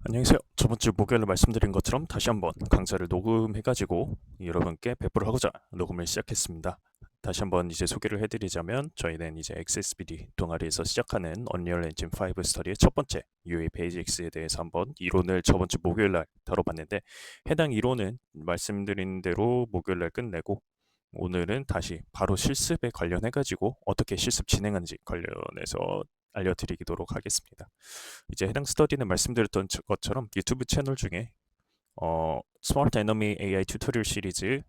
안녕하세요. 저번주 목요일에 말씀드린 것처럼 다시 한번 강좌를 녹음해가지고 여러분께 배포를 하고자 녹음을 시작했습니다. 다시 한번 이제 소개를 해드리자면 저희는 이제 XSPD 동아리에서 시작하는 Unreal Engine 5 스터디의 첫 번째 UA 베이직스에 대해서 한번 이론을 저번주 목요일날 다뤄봤는데 해당 이론은 말씀드린 대로 목요일날 끝내고 오늘은 다시 바로 실습에 관련해가지고 어떻게 실습 진행하는지 관련해서 알려드리도록 하겠습니다. 이제 해당 스터디는 말씀드렸던 것처럼 유튜브 채널 중에 스마트 에너미 AI 튜토리얼 시리즈를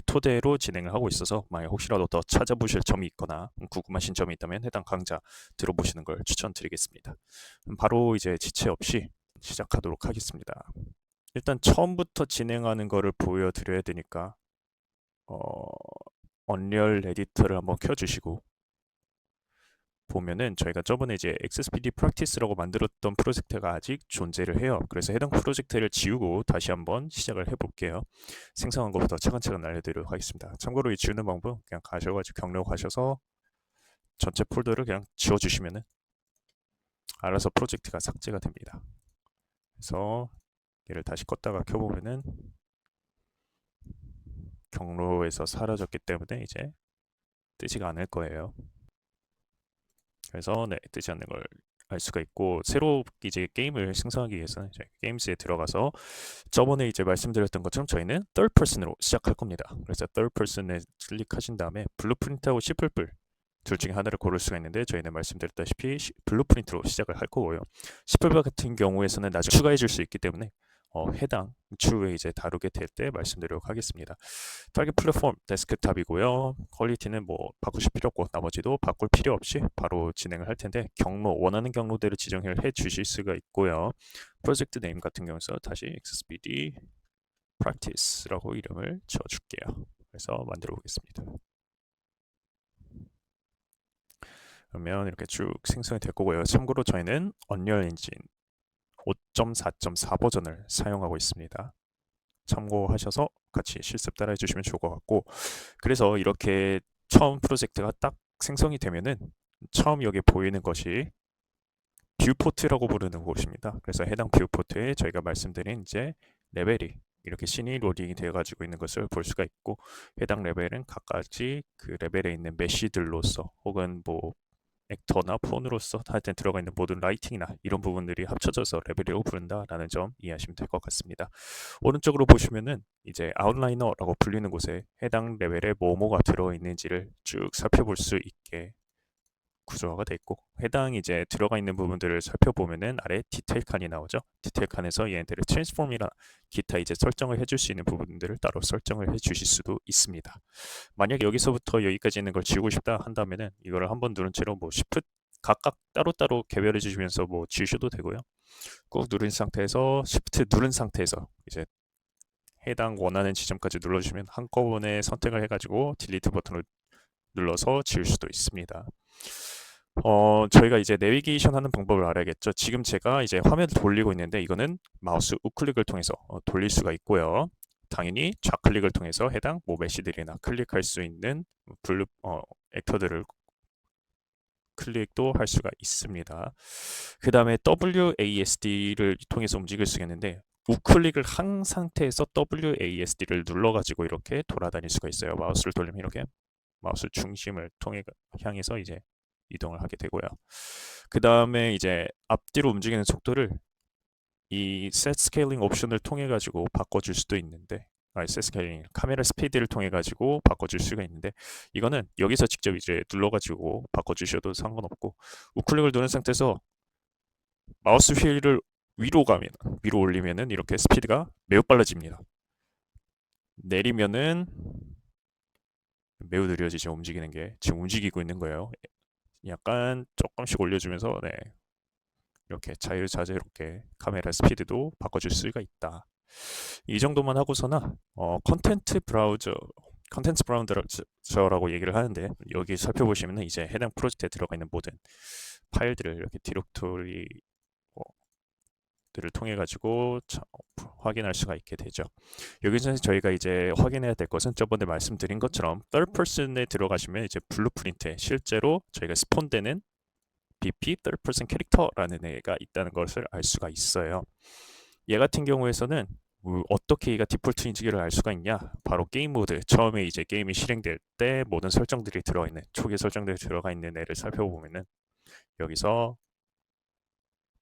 토대로 진행을 하고 있어서 만약 혹시라도 더 찾아보실 점이 있거나 궁금하신 점이 있다면 해당 강좌 들어보시는 걸 추천드리겠습니다. 바로 이제 지체 없이 시작하도록 하겠습니다. 일단 처음부터 진행하는 거를 보여드려야 되니까 언리얼 에디터를 한번 켜주시고 보면은 저희가 저번에 이제 XSPD 프랙티스라고 만들었던 프로젝트가 아직 존재를 해요. 그래서 해당 프로젝트를 지우고 다시 한번 시작을 해볼게요. 생성한 것부터 차근차근 알려드리도록 하겠습니다. 참고로 이 지우는 방법 그냥 가셔가지고 경로 가셔서 전체 폴더를 그냥 지워주시면은 알아서 프로젝트가 삭제가 됩니다. 그래서 얘를 다시 껐다가 켜보면은 경로에서 사라졌기 때문에 이제 뜨지가 않을 거예요. 그래서 네, 뜨지 않는 걸 알 수가 있고 새로 이제 게임을 생성하기 위해서는 이제 게임스에 들어가서 저번에 이제 말씀드렸던 것처럼 저희는 third person으로 시작할 겁니다. 그래서 third person에 클릭하신 다음에 블루프린트하고 C++ 둘 중에 하나를 고를 수가 있는데 저희는 말씀드렸다시피 블루프린트로 시작을 할 거고요. C++ 같은 경우에서는 나중에 추가해 줄 수 있기 때문에 해당 추후에 이제 다루게 될 때 말씀드리도록 하겠습니다. 타겟 플랫폼 데스크탑이고요. 퀄리티는 뭐 바꾸실 필요 없고 나머지도 바꿀 필요 없이 바로 진행을 할 텐데 경로 원하는 경로대로 지정을 해 주실 수가 있고요. 프로젝트 네임 같은 경우에서 다시 XSPD practice라고 이름을 지어 줄게요. 그래서 만들어 보겠습니다. 그러면 이렇게 쭉 생성이 될 거고요. 참고로 저희는 Unreal Engine 5.4.4 버전을 사용하고 있습니다. 참고하셔서 같이 실습 따라해 주시면 좋을 것 같고 그래서 이렇게 처음 프로젝트가 딱 생성이 되면은 처음 여기 보이는 것이 뷰포트라고 부르는 곳입니다. 그래서 해당 뷰포트에 저희가 말씀드린 이제 레벨이 이렇게 씬이 로딩이 되어 가지고 있는 것을 볼 수가 있고 해당 레벨은 각가지 그 레벨에 있는 메쉬들로서 혹은 뭐 액터나 폰으로서 하여튼 들어가 있는 모든 라이팅이나 이런 부분들이 합쳐져서 레벨이라고 부른다라는 점 이해하시면 될 것 같습니다. 오른쪽으로 보시면은 이제 아웃라이너라고 불리는 곳에 해당 레벨에 뭐뭐가 들어있는지를 쭉 살펴볼 수 있게 구조화가 돼 있고 해당 이제 들어가 있는 부분들을 살펴보면은 아래 디테일 칸이 나오죠. 디테일 칸에서 얘네들을 트랜스폼이나 기타 이제 설정을 해줄 수 있는 부분들을 따로 설정을 해주실 수도 있습니다. 만약 여기서부터 여기까지 있는 걸 지우고 싶다 한다면은 이거를 한번 누른 채로 뭐 Shift 각각 따로따로 개별해 주시면서 뭐 지우셔도 되고요. 꾹 누른 상태에서 Shift 누른 상태에서 이제 해당 원하는 지점까지 눌러주시면 한꺼번에 선택을 해가지고 딜리트 버튼을 눌러서 지울 수도 있습니다. 저희가 이제 내비게이션 하는 방법을 알아야겠죠. 지금 제가 이제 화면을 돌리고 있는데 이거는 마우스 우클릭을 통해서 돌릴 수가 있고요. 당연히 좌클릭을 통해서 해당 뭐 메시들이나 클릭할 수 있는 액터들을 클릭도 할 수가 있습니다. 그 다음에 WASD를 통해서 움직일 수가 있는데 우클릭을 한 상태에서 WASD를 눌러가지고 이렇게 돌아다닐 수가 있어요. 마우스를 돌리면 이렇게 마우스 중심을 향해서 이제 이동을 하게 되고요. 그 다음에 이제 앞뒤로 움직이는 속도를 이 set scaling 옵션을 통해 가지고 바꿔줄 수도 있는데 set scaling 카메라 스피드를 통해 가지고 바꿔줄 수가 있는데 이거는 여기서 직접 이제 눌러가지고 바꿔주셔도 상관없고 우클릭을 누른 상태에서 마우스 휠을 위로 올리면은 이렇게 스피드가 매우 빨라집니다. 내리면은 매우 느려지죠. 움직이는 게 지금 움직이고 있는 거예요. 약간 조금씩 올려주면서 네, 이렇게 자유자재롭게 카메라 스피드도 바꿔줄 수가 있다. 이 정도만 하고서나 컨텐츠 브라우저라고 얘기를 하는데 여기 살펴보시면 이제 해당 프로젝트에 들어가 있는 모든 파일들을 이렇게 디렉토리들을 통해 가지고 확인할 수가 있게 되죠. 여기서 저희가 이제 확인해야 될 것은 저번에 말씀드린 것처럼 third person에 들어가시면 이제 블루프린트에 실제로 저희가 스폰되는 BP third person 캐릭터라는 애가 있다는 것을 알 수가 있어요. 얘 같은 경우에서는 어떻게 얘가 디폴트 인지기를 알 수가 있냐? 바로 게임 모드. 처음에 이제 게임이 실행될 때 모든 설정들이 들어가 있는 초기 설정들이 들어가 있는 애를 살펴보면은 여기서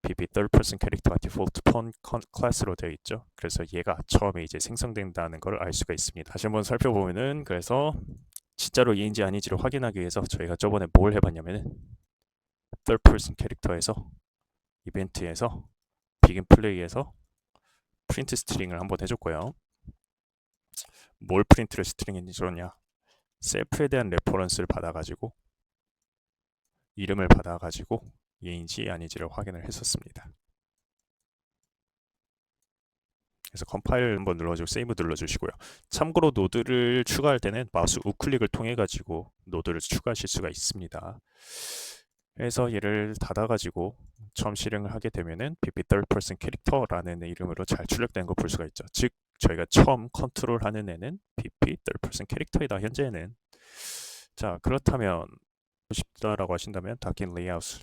PP third person 캐릭터가 디폴트 폰 클래스로 되어 있죠. 그래서 얘가 처음에 이제 생성된다는 걸 알 수가 있습니다. 다시 한번 살펴보면은 그래서 진짜로 얘인지 아닌지를 확인하기 위해서 저희가 저번에 뭘 해봤냐면은 third person 캐릭터에서 이벤트에서 비긴 플레이에서 프린트 스트링을 한번 해줬고요. 뭘 프린트를 스트링 해줬냐? 셀프에 대한 레퍼런스를 받아가지고 이름을 받아가지고 얘인지 아닌지를 확인을 했었습니다. 그래서 컴파일 한번 눌러주고 세이브 눌러주시고요. 참고로 노드를 추가할 때는 마우스 우클릭을 통해 가지고 노드를 추가하실 수가 있습니다. 그래서 얘를 닫아가지고 처음 실행을 하게 되면은 BP third person 캐릭터라는 이름으로 잘 출력된 거 볼 수가 있죠. 즉 저희가 처음 컨트롤하는 애는 BP third person 캐릭터이다. 현재는. 자, 그렇다면 싶다라고 하신다면 닫긴 레이아웃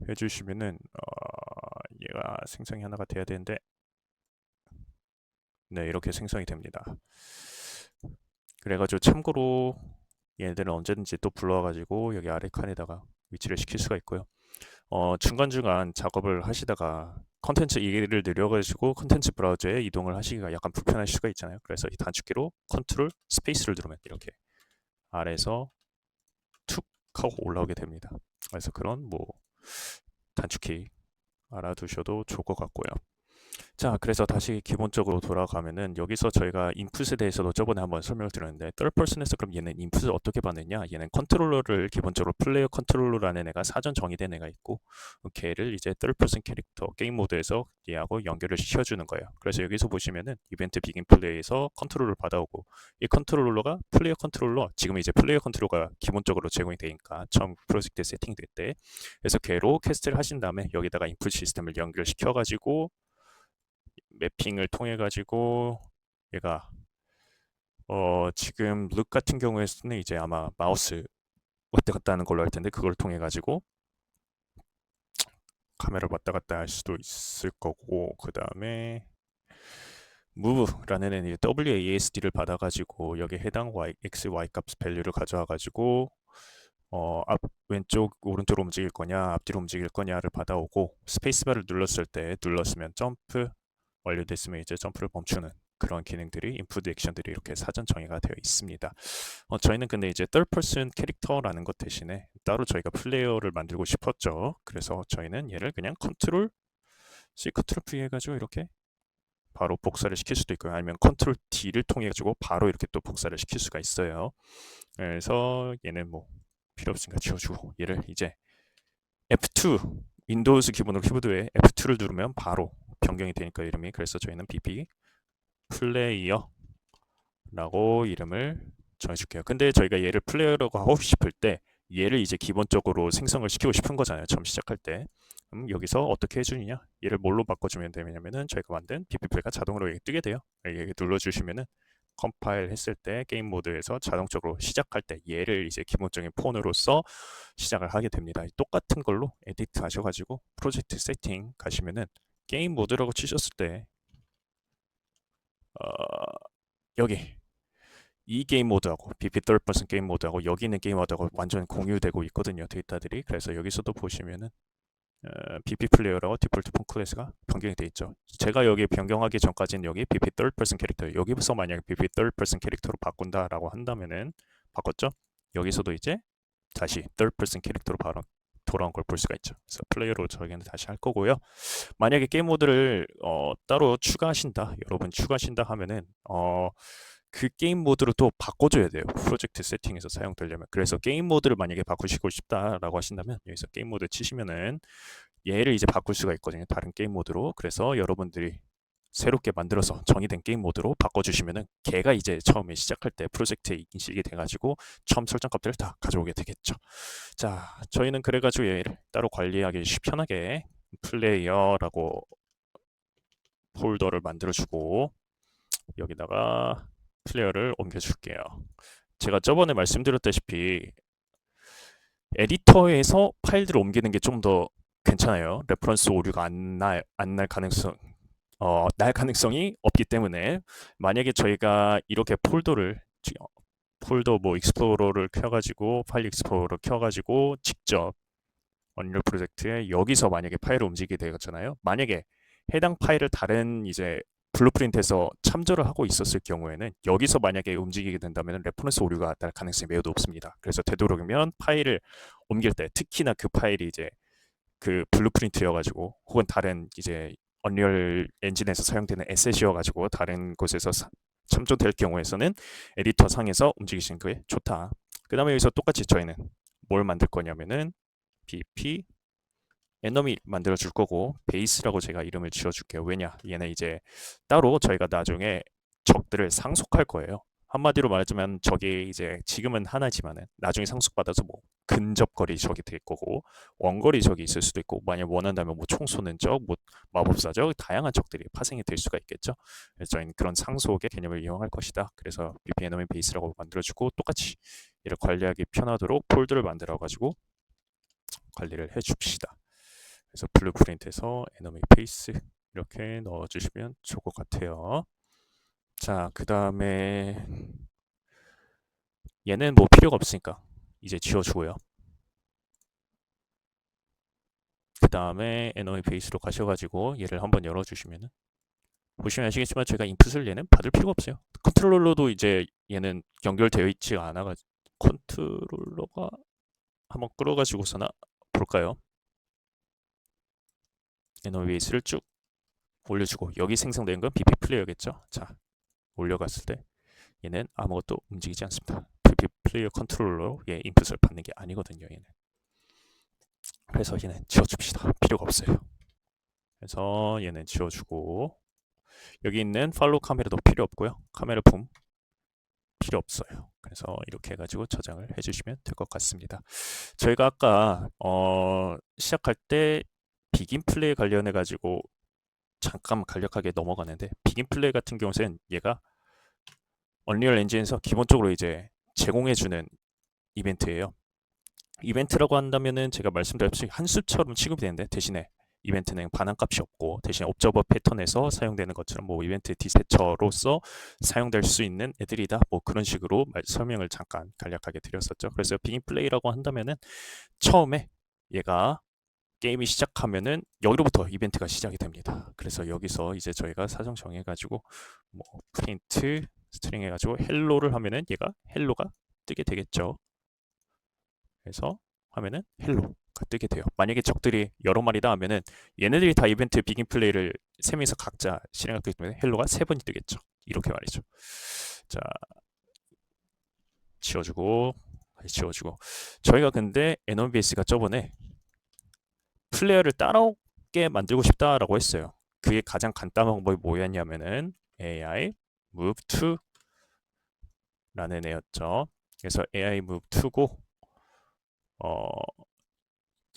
해주시면은 얘가 생성이 하나가 돼야 되는데 네, 이렇게 생성이 됩니다. 그래가지고 참고로 얘네들은 언제든지 또 불러와가지고 여기 아래 칸에다가 위치를 시킬 수가 있고요. 중간중간 작업을 하시다가 컨텐츠 얘기를 늘려가지고 컨텐츠 브라우저에 이동을 하시기가 약간 불편할 수가 있잖아요. 그래서 이 단축키로 컨트롤 스페이스를 누르면 이렇게 아래에서 툭 하고 올라오게 됩니다. 그래서 그런 뭐 단축키 알아두셔도 좋을 것 같고요. 자, 그래서 다시 기본적으로 돌아가면은 여기서 저희가 인풋에 대해서도 저번에 한번 설명을 드렸는데 third person에서 그럼 얘는 인풋을 어떻게 받느냐? 얘는 컨트롤러를 기본적으로 플레이어 컨트롤러라는 애가 사전 정의된 애가 있고 걔를 이제 third person 캐릭터 게임 모드에서 얘하고 연결을 시켜주는 거예요. 그래서 여기서 보시면은 이벤트 비긴 플레이에서 컨트롤을 받아오고 이 컨트롤러가 플레이어 컨트롤러 지금 이제 플레이어 컨트롤러가 기본적으로 제공이 되니까 처음 프로젝트 세팅될 때 그래서 걔로 캐스트를 하신 다음에 여기다가 인풋 시스템을 연결시켜 가지고 매핑을 통해 가지고 얘가 지금 룩 같은 경우에는 이제 아마 마우스 왔다 갔다 하는 걸로 할 텐데 그걸 통해 가지고 카메라를 왔다 갔다 할 수도 있을 거고 그 다음에 move라는 애는 WASD를 받아가지고 여기 해당 x, y 값 밸류를 가져와가지고 앞 왼쪽 오른쪽으로 움직일 거냐 앞뒤로 움직일 거냐를 받아오고 스페이스바를 눌렀으면 점프 완료됐으면 이제 점프를 멈추는 그런 기능들이 인풋 액션들이 이렇게 사전 정의가 되어 있습니다. 저희는 근데 이제 third person 캐릭터라는 것 대신에 따로 저희가 플레이어를 만들고 싶었죠. 그래서 저희는 얘를 그냥 컨트롤 C 컨트롤 V 해가지고 이렇게 바로 복사를 시킬 수도 있고요. 아니면 컨트롤 D를 통해 가지고 바로 이렇게 또 복사를 시킬 수가 있어요. 그래서 얘는 뭐 필요 없으니까 지워주고 얘를 이제 F2 윈도우즈 기본으로 키보드에 F2를 누르면 바로 변경이 되니까 이름이 그래서 저희는 BP 플레이어라고 이름을 정해줄게요. 근데 저희가 얘를 플레이어라고 하고 싶을 때 얘를 이제 기본적으로 생성을 시키고 싶은 거잖아요. 처음 시작할 때. 여기서 어떻게 해주느냐? 얘를 뭘로 바꿔주면 되냐면은 저희가 만든 BP 플레이가 자동으로 뜨게 돼요. 여기 눌러주시면은 컴파일 했을 때 게임 모드에서 자동적으로 시작할 때 얘를 이제 기본적인 폰으로서 시작을 하게 됩니다. 똑같은 걸로 에디트 하셔가지고 프로젝트 세팅 가시면은 게임 모드라고 치셨을 때 여기 이 게임 모드하고 BP third person 게임 모드하고 여기 있는 게임 모드하고 완전 공유되고 있거든요. 데이터들이. 그래서 여기서도 보시면은 BP 플레이어라고 디폴트 폰 클래스가 변경이 돼 있죠. 제가 여기 변경하기 전까지는 여기 BP third person 캐릭터 여기서 만약에 BP third person 캐릭터로 바꾼다라고 한다면은 바꿨죠. 여기서도 이제 다시 third person 캐릭터로 바로 돌아온 걸 볼 수가 있죠. 그래서 플레이어로 저희는 다시 할 거고요. 만약에 게임 모드를 따로 추가하신다, 여러분 추가하신다 하면은 그 게임 모드로 또 바꿔줘야 돼요. 프로젝트 세팅에서 사용되려면. 그래서 게임 모드를 만약에 바꾸시고 싶다라고 하신다면 여기서 게임 모드 치시면은 얘를 이제 바꿀 수가 있거든요. 다른 게임 모드로. 그래서 여러분들이 새롭게 만들어서 정의된 게임 모드로 바꿔주시면은 걔가 이제 처음에 시작할 때 프로젝트에 인식이 돼가지고 처음 설정 값들을 다 가져오게 되겠죠. 자, 저희는 그래가지고 얘를 따로 관리하기 편하게 플레이어라고 폴더를 만들어주고 여기다가 플레이어를 옮겨줄게요. 제가 저번에 말씀드렸다시피 에디터에서 파일들을 옮기는 게 좀 더 괜찮아요. 레퍼런스 오류가 안 날 가능성 날 가능성이 없기 때문에 만약에 저희가 이렇게 폴더 뭐 익스플로러를 켜가지고 파일 익스플로러를 켜가지고 직접 언리얼 프로젝트에 여기서 만약에 파일을 움직이게 되었잖아요. 만약에 해당 파일을 다른 이제 블루프린트에서 참조를 하고 있었을 경우에는 여기서 만약에 움직이게 된다면 레퍼런스 오류가 날 가능성이 매우 높습니다. 그래서 되도록이면 파일을 옮길 때 특히나 그 파일이 이제 그 블루프린트여가지고 혹은 다른 이제 언리얼 엔진에서 사용되는 에셋이어가지고 다른 곳에서 참조될 경우에서는 에디터 상에서 움직이시는 게 좋다. 그 다음에 여기서 똑같이 저희는 뭘 만들 거냐면은 bp 에너미 만들어 줄 거고 베이스라고 제가 이름을 지어 줄게요. 왜냐? 얘는 이제 따로 저희가 나중에 적들을 상속할 거예요. 한마디로 말하자면 적이 이제 지금은 하나지만은 나중에 상속받아서 뭐 근접거리 적이 될 거고 원거리 적이 있을 수도 있고 만약 원한다면 뭐 총 쏘는 적, 뭐 마법사 적 다양한 적들이 파생이 될 수가 있겠죠. 그래서 저희는 그런 상속의 개념을 이용할 것이다. 그래서 BP 에너미 베이스라고 만들어주고 똑같이 이를 관리하기 편하도록 폴더를 만들어 가지고 관리를 해줍시다. 그래서 블루프린트에서 에너미 페이스 이렇게 넣어주시면 좋을 것 같아요. 자, 그 다음에 얘는 뭐 필요가 없으니까 이제 지워주고요. 그 다음에 에너미 베이스로 가셔가지고 얘를 한번 열어주시면은 보시면 아시겠지만 제가 인풋을 얘는 받을 필요가 없어요. 컨트롤러도 이제 얘는 연결되어 있지 않아가지고 컨트롤러가 한번 끌어가지고서나 볼까요? 에너미 베이스를 쭉 올려주고 여기 생성된 건 BP 플레이어겠죠? 자, 올려갔을 때 얘는 아무것도 움직이지 않습니다. PP 플레이어 컨트롤러로 얘 인풋을 받는 게 아니거든요. 얘는. 그래서 얘는 지워줍시다. 필요가 없어요. 그래서 얘는 지워주고 여기 있는 팔로우 카메라도 필요 없고요. 카메라 품 필요 없어요. 그래서 이렇게 해가지고 저장을 해주시면 될 것 같습니다. 저희가 아까 시작할 때 비긴 플레이 관련해 가지고 잠깐 간략하게 넘어가는데 비긴 플레이 같은 경우는 얘가 언리얼 엔진에서 기본적으로 이제 제공해주는 이벤트예요. 이벤트라고 한다면은 제가 말씀드렸듯이 한숲처럼 취급이 되는데 대신에 이벤트는 반환값이 없고 대신 옵저버 패턴에서 사용되는 것처럼 뭐 이벤트 디스패처로서 사용될 수 있는 애들이다. 뭐 그런 식으로 설명을 잠깐 간략하게 드렸었죠. 그래서 빙 플레이라고 한다면은 처음에 얘가 게임이 시작하면은 여기로부터 이벤트가 시작이 됩니다. 그래서 여기서 이제 저희가 사정 정해가지고 뭐 프린트 스트링 해가지고 헬로를 하면은 얘가 헬로가 뜨게 되겠죠. 그래서 하면은 헬로가 뜨게 돼요. 만약에 적들이 여러 마리다 하면은 얘네들이 다 이벤트 비긴 플레이를 세 명이서 각자 실행하기 때문에 헬로가 세 번이 뜨겠죠. 이렇게 말이죠. 자, 지워주고 다시 지워주고 저희가 근데 에너베이스가 저번에 플레이어를 따라오게 만들고 싶다라고 했어요. 그게 가장 간단한 방법이 뭐였냐면은 AI move to 라는 애였죠. 그래서 AI move to고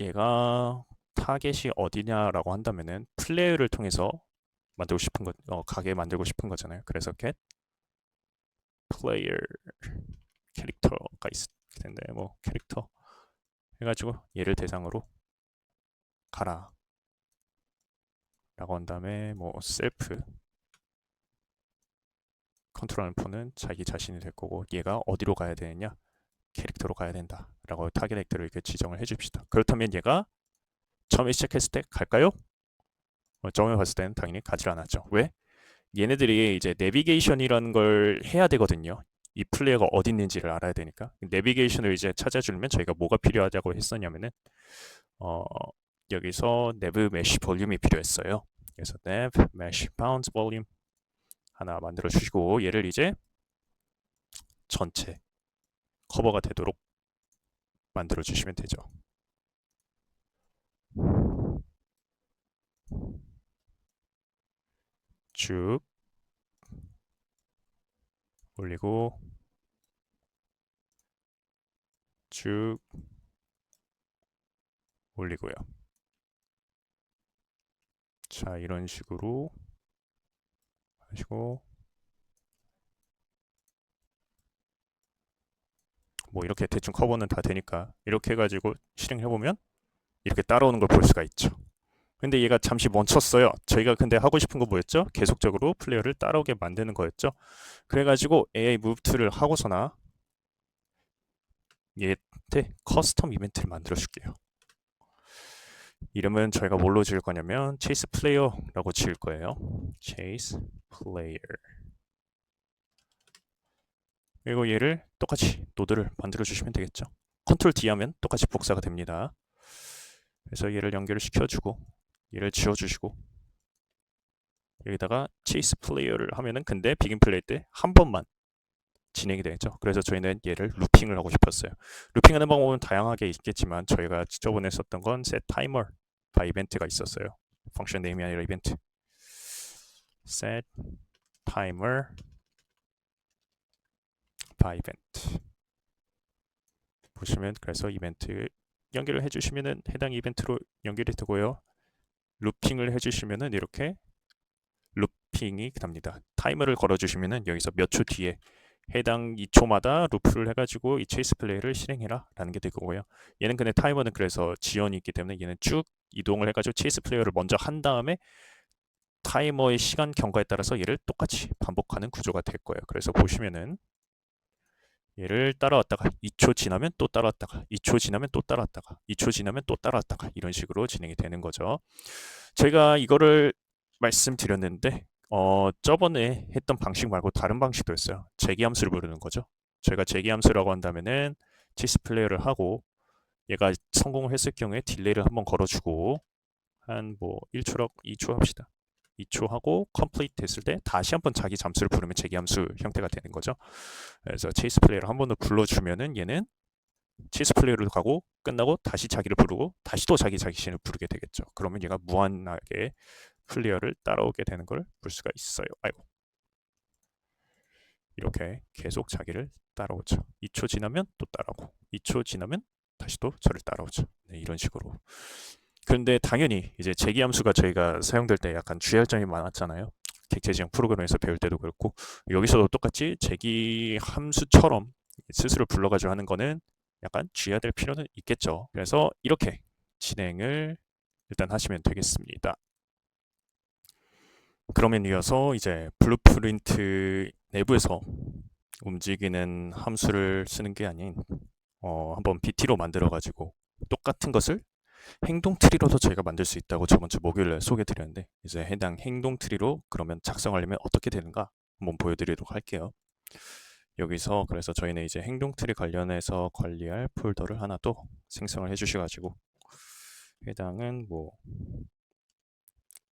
얘가 타겟이 어디냐라고 한다면은 플레이어를 통해서 만들고 싶은 거, 가게 만들고 싶은 거잖아요. 그래서 get player 캐릭터가 있을 텐데 뭐 캐릭터 해가지고 얘를 대상으로 가라 라고 한 다음에 뭐 셀프 컨트롤 폰은 자기 자신이 될 거고 얘가 어디로 가야 되느냐 캐릭터로 가야 된다 라고 타겟 액터를 이렇게 지정을 해줍시다. 그렇다면 얘가 처음에 시작했을 때 갈까요? 처음에 봤을 때는 당연히 가지 않았죠. 왜? 얘네들이 이제 내비게이션이라는 걸 해야 되거든요. 이 플레이어가 어디 있는지를 알아야 되니까 내비게이션을 이제 찾아주려면 저희가 뭐가 필요하다고 했었냐면은 어, 여기서 nev mesh 볼륨이 필요했어요. 그래서 nev mesh bounds volume 하나 만들어 주시고 얘를 이제 전체 커버가 되도록 만들어 주시면 되죠. 쭉 올리고 쭉 올리고요. 자, 이런 식으로 하시고 뭐 이렇게 대충 커버는 다 되니까 이렇게 해가지고 실행해보면 이렇게 따라오는 걸 볼 수가 있죠. 근데 얘가 잠시 멈췄어요. 저희가 근데 하고 싶은 거 뭐였죠? 계속적으로 플레이어를 따라오게 만드는 거였죠. 그래가지고 AI move to를 하고서나 얘한테 커스텀 이벤트를 만들어 줄게요. 이름은 저희가 뭘로 지을 거냐면 chase player라고 지을 거예요. chase player. 그리고 얘를 똑같이 노드를 만들어 주시면 되겠죠. 컨트롤 D 하면 똑같이 복사가 됩니다. 그래서 얘를 연결을 시켜주고 얘를 지워주시고 여기다가 chase player를 하면은 근데 비긴 플레이 때 한 번만 진행이 되겠죠. 그래서 저희는 얘를 루핑을 하고 싶었어요. 루핑하는 방법은 다양하게 있겠지만 저희가 저번에 썼던 건 set timer by event가 있었어요. 펑션 네임이 아니라 이벤트. set timer by event. 보시면 그래서 이벤트 연결을 해주시면은 해당 이벤트로 연결이 되고요. 루핑을 해주시면은 이렇게 루핑이 됩니다. 타이머를 걸어주시면은 여기서 몇 초 뒤에 해당 2초마다 루프를 해가지고 이 체이스 플레이를 실행해라 라는 게 되고요. 얘는 근데 타이머는 그래서 지연이 있기 때문에 얘는 쭉 이동을 해가지고 체이스 플레이어를 먼저 한 다음에 타이머의 시간 경과에 따라서 얘를 똑같이 반복하는 구조가 될 거예요. 그래서 보시면은 얘를 따라왔다가 2초 지나면 또 따라왔다가 2초 지나면 또 따라왔다가 2초 지나면 또 따라왔다가 이런 식으로 진행이 되는 거죠. 제가 이거를 말씀드렸는데 저번에 했던 방식 말고 다른 방식도 있어요. 재기함수를 부르는 거죠. 저희가 재기함수라고 한다면은 치스 플레이어를 하고 얘가 성공을 했을 경우에 딜레이를 한번 걸어주고 한 뭐 1초라고 2초 합시다. 2초 하고 컴플리트 했을 때 다시 한번 자기 잠수를 부르면 재기함수 형태가 되는 거죠. 그래서 체이스 플레이어를 한 번 더 불러주면은 얘는 체이스 플레이어로 가고 끝나고 다시 자기를 부르고 다시 또 자기 자신을 부르게 되겠죠. 그러면 얘가 무한하게 플레이어를 따라오게 되는 걸 볼 수가 있어요. 아이고. 이렇게 계속 자기를 따라오죠. 2초 지나면 또 따라오고 2초 지나면 다시 또 저를 따라오죠. 네, 이런 식으로. 그런데 당연히 이제 재기함수가 저희가 사용될 때 약간 주의할 점이 많았잖아요. 객체 지형 프로그램에서 배울 때도 그렇고 여기서도 똑같이 재기함수처럼 스스로 불러가지고 하는 거는 약간 주의해야 될 필요는 있겠죠. 그래서 이렇게 진행을 일단 하시면 되겠습니다. 그러면 이어서 이제 블루프린트 내부에서 움직이는 함수를 쓰는 게 아닌 한번 BT로 만들어 가지고 똑같은 것을 행동 트리로도 저희가 만들 수 있다고 저번 주 목요일에 소개해 드렸는데 이제 해당 행동 트리로 그러면 작성하려면 어떻게 되는가 한번 보여드리도록 할게요. 여기서 그래서 저희는 이제 행동 트리 관련해서 관리할 폴더를 하나 또 생성을 해 주셔가지고 해당은 뭐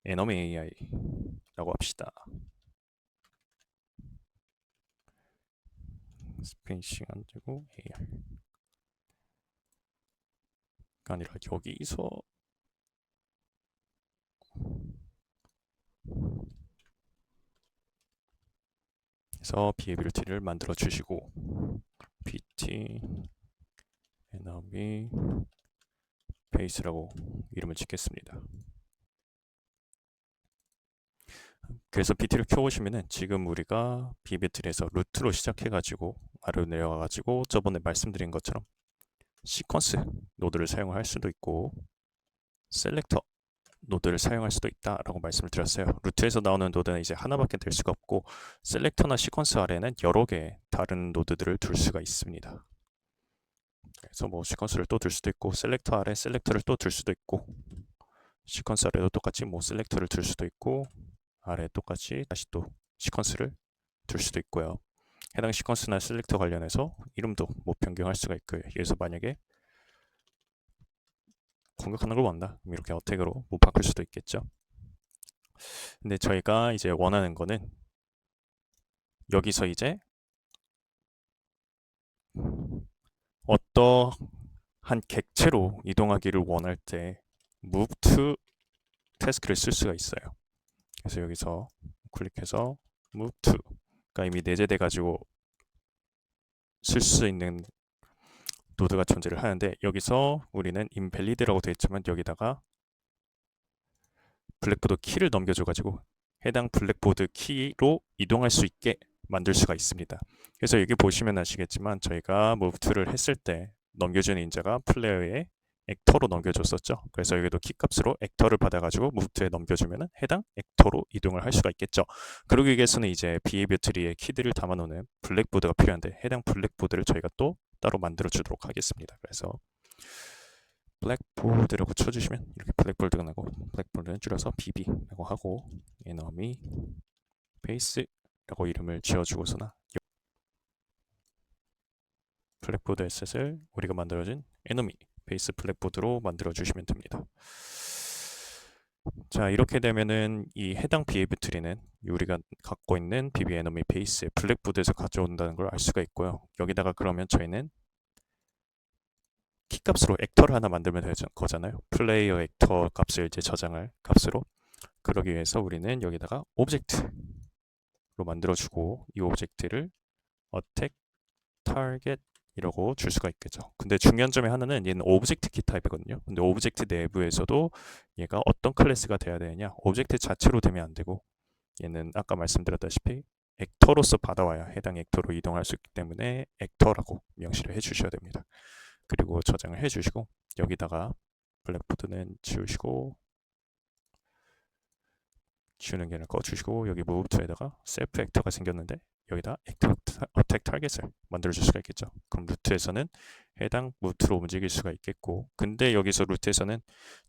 에너미 AI라고 합시다. 스페이싱 안 되고 AI가 아니라 여기서 해서 비에빌리티를 만들어 주시고 pt 에너미 베이스라고 이름을 짓겠습니다. 그래서 BT를 켜보시면은 지금 우리가 비비틀에서 루트로 시작해가지고 아래로 내려가가지고 저번에 말씀드린 것처럼 시퀀스 노드를 사용할 수도 있고 셀렉터 노드를 사용할 수도 있다라고 말씀을 드렸어요. 루트에서 나오는 노드는 이제 하나밖에 될 수가 없고 셀렉터나 시퀀스 아래는 여러 개의 다른 노드들을 둘 수가 있습니다. 그래서 뭐 시퀀스를 또 둘 수도 있고 셀렉터 아래 셀렉터를 또 둘 수도 있고 시퀀스 아래도 똑같이 뭐 셀렉터를 둘 수도 있고 아래 똑같이 다시 또 시퀀스를 둘 수도 있고요. 해당 시퀀스나 셀렉터 관련해서 이름도 뭐 변경할 수가 있고요. 여기서 만약에 공격하는 걸 원한다. 이렇게 어택으로 뭐 바꿀 수도 있겠죠. 근데 저희가 이제 원하는 거는 여기서 이제 어떠한 객체로 이동하기를 원할 때 move to 태스크를 쓸 수가 있어요. 그래서 여기서 클릭해서 move to가 이미 내재돼 가지고 쓸 수 있는 노드가 존재를 하는데 여기서 우리는 invalid라고 되어 있지만 여기다가 블랙보드 키를 넘겨줘 가지고 해당 블랙보드 키로 이동할 수 있게 만들 수가 있습니다. 그래서 여기 보시면 아시겠지만 저희가 move to를 했을 때 넘겨주는 인자가 플레이어의 액터로 넘겨줬었죠. 그래서 여기도 키값으로 액터를 받아가지고 무브트에 넘겨주면은 해당 액터로 이동을 할 수가 있겠죠. 그러기 위해서는 이제 비헤이비어 트리에 키들을 담아놓는 블랙보드가 필요한데 해당 블랙보드를 저희가 또 따로 만들어 주도록 하겠습니다. 그래서 블랙보드라고 쳐주시면 이렇게 블랙보드가 나고, 블랙보드는 줄여서 BB라고 하고 에너미 베이스라고 이름을 지어주고서나 블랙보드 에셋을 우리가 만들어진 에너미 베이스 블랙보드로 만들어 주시면 됩니다. 자, 이렇게 되면은 이 해당 비헤이비어 트리는 우리가 갖고 있는 BB 에너미 베이스 블랙보드에서 가져온다는 걸 알 수가 있고요. 여기다가 그러면 저희는 키값으로 액터를 하나 만들면 되는 거잖아요. 플레이어 액터 값을 이제 저장할 값으로. 그러기 위해서 우리는 여기다가 오브젝트로 만들어주고 이 오브젝트를 attack, target 이라고 줄 수가 있겠죠. 근데 중요한 점이 하나는 얘는 오브젝트 키 타입이거든요. 근데 오브젝트 내부에서도 얘가 어떤 클래스가 돼야 되느냐, 오브젝트 자체로 되면 안 되고 얘는 아까 말씀드렸다시피 액터로서 받아와야 해당 액터로 이동할 수 있기 때문에 액터라고 명시를 해주셔야 됩니다. 그리고 저장을 해주시고 여기다가 블랙보드는 지우시고 지우는 게 아니라 꺼주시고 여기 move to에다가 셀프 액터가 생겼는데 여기다 attack target을 만들어줄 수가 있겠죠. 그럼 루트에서는 해당 루트로 움직일 수가 있겠고, 근데 여기서 루트에서는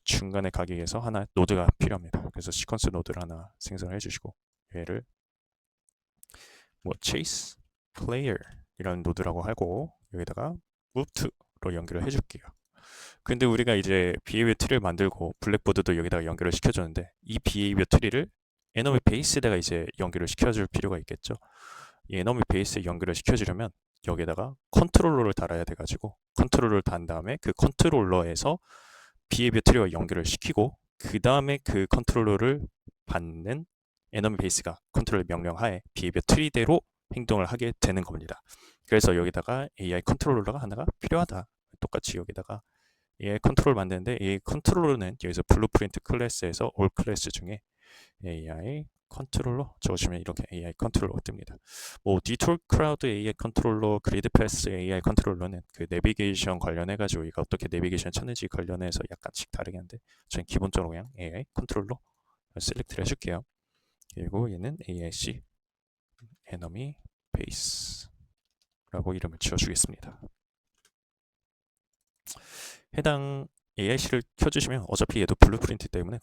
중간에 가기 위해서 하나 노드가 필요합니다. 그래서 시퀀스 노드를 하나 생성을 해주시고 얘를 뭐 chase player 이런 노드라고 하고 여기다가 move to로 연결을 해줄게요. 근데 우리가 이제 비헤이비어 트리를 만들고 블랙보드도 여기다가 연결을 시켜줬는데 이 비헤이비어 트리를 에너미 베이스에다가 이제 연결을 시켜줄 필요가 있겠죠. 이 에너미 베이스에 연결을 시켜주려면 여기에다가 컨트롤러를 달아야 돼가지고 컨트롤러를 단 다음에 그 컨트롤러에서 비헤이비어 트리와 연결을 시키고 그 다음에 그 컨트롤러를 받는 에너미 베이스가 컨트롤 명령 하에 비헤이비어 트리대로 행동을 하게 되는 겁니다. 그래서 여기다가 AI 컨트롤러가 하나가 필요하다. 똑같이 여기다가 AI 컨트롤 만드는데 이 컨트롤러는 여기서 블루프린트 클래스에서 올 클래스 중에 AI 컨트롤러 적으시면 이렇게 AI 컨트롤러 뜹니다. 뭐 디톨 크라우드 AI 컨트롤러, 그리드 패스 AI 컨트롤러는 그 내비게이션 관련해 가지고 이가 어떻게 내비게이션 찾는지 관련해서 약간씩 다르긴 한데 저는 기본적으로 그냥 AI 컨트롤러 셀렉트를 해줄게요. 그리고 얘는 AIC 에너미 베이스라고 이름을 지어주겠습니다. 해당 AIC를 켜주시면 어차피 얘도 블루프린트 때문에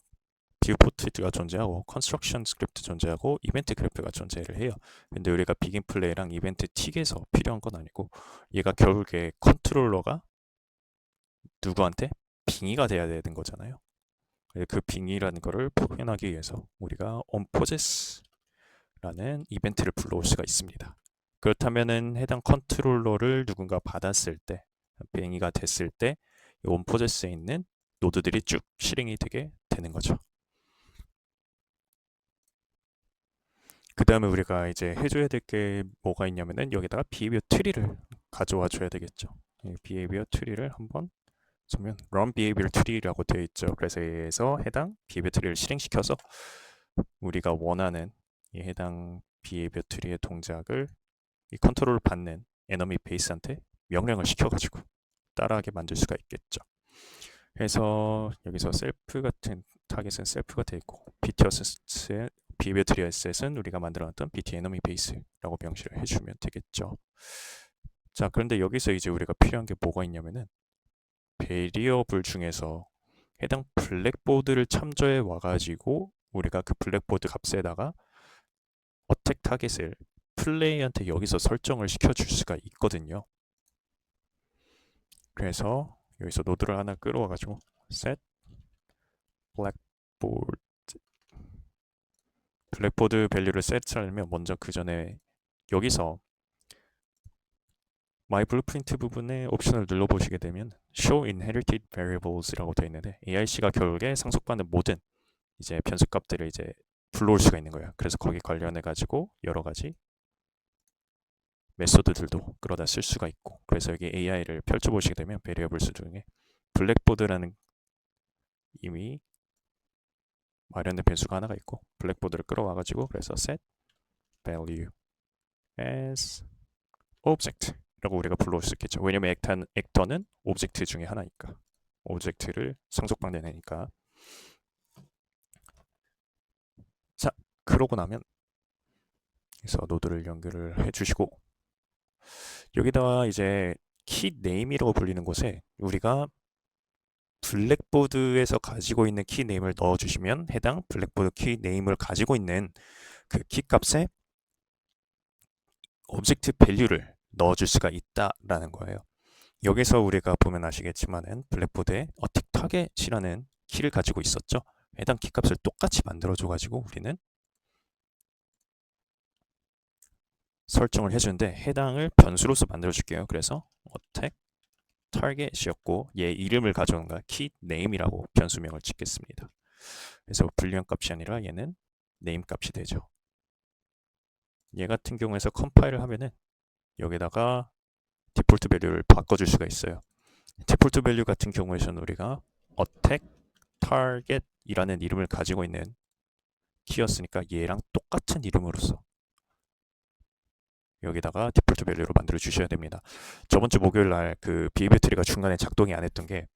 뷰포트가 존재하고 컨스트럭션 스크립트 존재하고 이벤트 그래프가 존재를 해요. 근데 우리가 비긴 플레이랑 이벤트 틱에서 필요한 건 아니고 얘가 결국에 컨트롤러가 누구한테 빙의가 돼야 되는 거잖아요. 그 빙의라는 거를 표현하기 위해서 우리가 onPossess라는 이벤트를 불러올 수가 있습니다. 그렇다면은 해당 컨트롤러를 누군가 받았을 때 빙의가 됐을 때 onPossess에 있는 노드들이 쭉 실행이 되게 되는 거죠. 그 다음에 우리가 이제 해줘야 될 게 뭐가 있냐면은 여기다가 비헤이비어 트리를 가져와 줘야 되겠죠. 비헤이비어 트리를 한번 보면 run behavior tree라고 되어 있죠. 그래서 여기에서 해당 비헤이비어 트리를 실행시켜서 우리가 원하는 이 해당 비헤이비어 트리의 동작을 이 컨트롤을 받는 에너미 베이스한테 명령을 시켜가지고 따라하게 만들 수가 있겠죠. 그래서 여기서 셀프 같은 타겟은 셀프가 되어 있고 BT 어세스의 비헤이비어 트리 어셋은 우리가 만들어놨던 BT 에너미 베이스라고 명시를 해주면 되겠죠. 자, 그런데 여기서 이제 우리가 필요한 게 뭐가 있냐면은 베리어블 중에서 해당 블랙보드를 참조해 와가지고 우리가 그 블랙보드 값에다가 어택 타겟을 플레이한테 여기서 설정을 시켜줄 수가 있거든요. 그래서 여기서 노드를 하나 끌어와가지고 set blackboard 블랙보드 밸류를 세트하려면 먼저 그 전에 여기서 My Blueprint 부분에 옵션을 눌러보시게 되면 Show Inherited Variables라고 되어 있는데 AIC가 결국에 상속받는 모든 이제 변수값들을 이제 불러올 수가 있는 거예요. 그래서 거기 관련해 가지고 여러 가지 메소드들도 끌어다 쓸 수가 있고, 그래서 여기 AI를 펼쳐보시게 되면 베리어블스 중에 블랙보드라는 이미 마련된 변수가 하나가 있고 블랙보드를 끌어와 가지고 그래서 set value as object 라고 우리가 불러올 수 있겠죠. 왜냐면 액터는 오브젝트 중에 하나니까. 오브젝트를 상속방대내니까. 자, 그러고 나면 그래서 노드를 연결을 해주시고 여기다가 이제 키 네임이라고 불리는 곳에 우리가 블랙보드에서 가지고 있는 키 네임을 넣어주시면 해당 블랙보드 키 네임을 가지고 있는 그 키 값에 오브젝트 밸류를 넣어줄 수가 있다라는 거예요. 여기서 우리가 보면 아시겠지만은 블랙보드에 어틱 타겟이라는 키를 가지고 있었죠. 해당 키 값을 똑같이 만들어줘 가지고 우리는 설정을 해주는데 해당을 변수로서 만들어줄게요. 그래서 어택 타겟이었고 얘 이름을 가져온 거 키 네임이라고 변수명을 짓겠습니다. 그래서 불리한 값이 아니라 얘는 네임 값이 되죠. 얘 같은 경우에서 컴파일을 하면은 여기다가 디폴트 밸류를 바꿔줄 수가 있어요. 디폴트 밸류 같은 경우에서는 우리가 attack target이라는 이름을 가지고 있는 키였으니까 얘랑 똑같은 이름으로서 여기다가 디폴트 밸류로 만들어 주셔야 됩니다. 저번 주 목요일 날 그 비헤비어 트리가 중간에 작동이 안 했던 게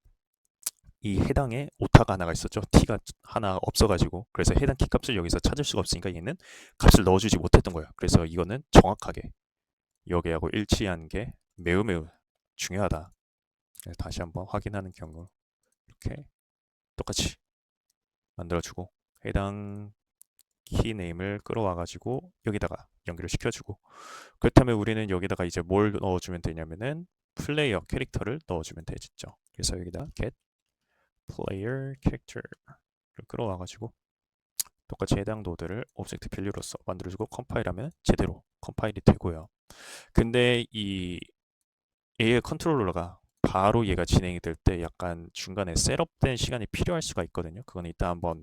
이 해당에 오타가 하나가 있었죠. t가 하나 없어가지고 그래서 해당 키 값을 여기서 찾을 수가 없으니까 얘는 값을 넣어주지 못했던 거예요. 그래서 이거는 정확하게 여기하고 일치한 게 매우 중요하다. 다시 한번 확인하는 경우 이렇게 똑같이 만들어주고 해당 키 네임을 끌어와가지고 여기다가 연결을 시켜주고 그렇다면 우리는 여기다가 이제 뭘 넣어주면 되냐면은 플레이어 캐릭터를 넣어주면 되겠죠. 그래서 여기다 get player character를 끌어와가지고 똑같이 해당 노드를 오브젝트 밸류로서 만들어주고 컴파일하면 제대로 컴파일이 되고요. 근데 이 AI 컨트롤러가 바로 얘가 진행이 될 때 약간 중간에 셋업된 시간이 필요할 수가 있거든요. 그건 이따 한번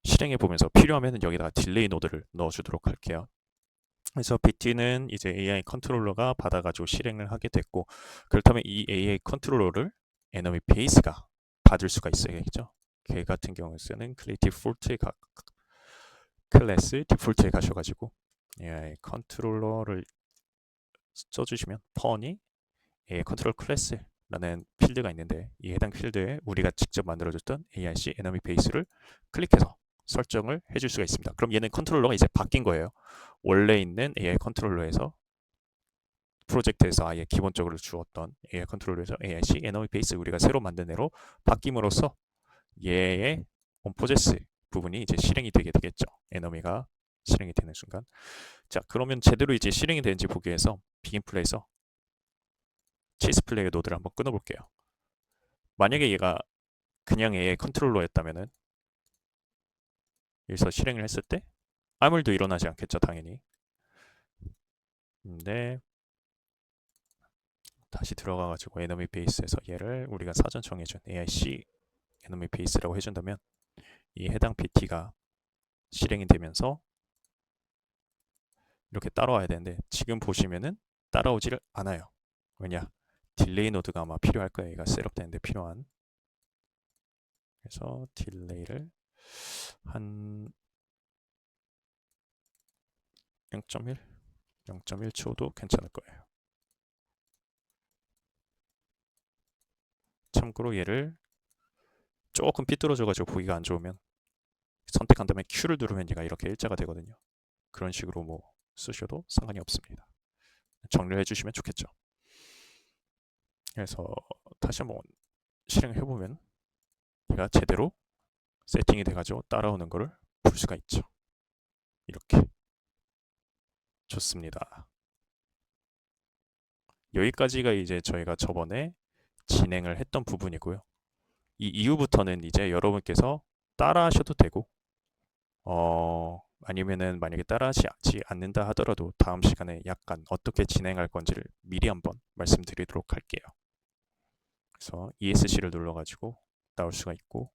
실행해 보면서 필요하면 여기다가 딜레이 노드를 넣어주도록 할게요. 그래서 BT는 이제 AI 컨트롤러가 받아가지고 실행을 하게 됐고 그렇다면 이 AI 컨트롤러를 에너미 베이스가 받을 수가 있어야겠죠. 걔 같은 경우에는 클레이티브 폴트에 클래스 디폴트에 가셔가지고 AI 컨트롤러를 써주시면 펀이 AI 컨트롤 클래스라는 필드가 있는데 이 해당 필드에 우리가 직접 만들어줬던 AIC 에너미 베이스를 클릭해서 설정을 해줄 수가 있습니다. 그럼 얘는 컨트롤러가 이제 바뀐 거예요. 원래 있는 AI 컨트롤러에서 프로젝트에서 아예 기본적으로 주었던 AI 컨트롤러에서 AIC 에너미 베이스 우리가 새로 만든 애로 바뀜으로써 얘의 온포제스 부분이 이제 실행이 되게 되겠죠. 에너미가 실행이 되는 순간. 자, 그러면 제대로 이제 실행이 되는지 보기 위해서 비긴 플레이에서 체이스 플레이어 노드를 한번 끊어볼게요. 만약에 얘가 그냥 AI 컨트롤러였다면은 여기서 실행을 했을 때 아무 일도 일어나지 않겠죠, 당연히. 근데 다시 들어가가지고 에너미 베이스에서 얘를 우리가 사전 정해준 AIC 에너미 베이스라고 해준다면 이 해당 PT가 실행이 되면서 이렇게 따라와야 되는데 지금 보시면은 따라오지를 않아요. 왜냐? 딜레이 노드가 아마 필요할 거예요. 얘가 셋업되는데 필요한. 그래서 딜레이를 한 0.1, 0.1초도 괜찮을 거예요. 참고로 얘를 조금 삐뚤어져가지고 보기가 안 좋으면 선택한 다음에 Q를 누르면 얘가 이렇게 일자가 되거든요. 그런 식으로 뭐 쓰셔도 상관이 없습니다. 정리를 해주시면 좋겠죠. 그래서 다시 한번 실행을 해보면 얘가 제대로 세팅이 돼가지고 따라오는 거를 볼 수가 있죠. 이렇게 좋습니다. 여기까지가 이제 저희가 저번에 진행을 했던 부분이고요. 이 이후부터는 이제 여러분께서 따라 하셔도 되고 아니면은 만약에 따라하지 않는다 하더라도 다음 시간에 약간 어떻게 진행할 건지를 미리 한번 말씀드리도록 할게요. 그래서 ESC를 눌러가지고 나올 수가 있고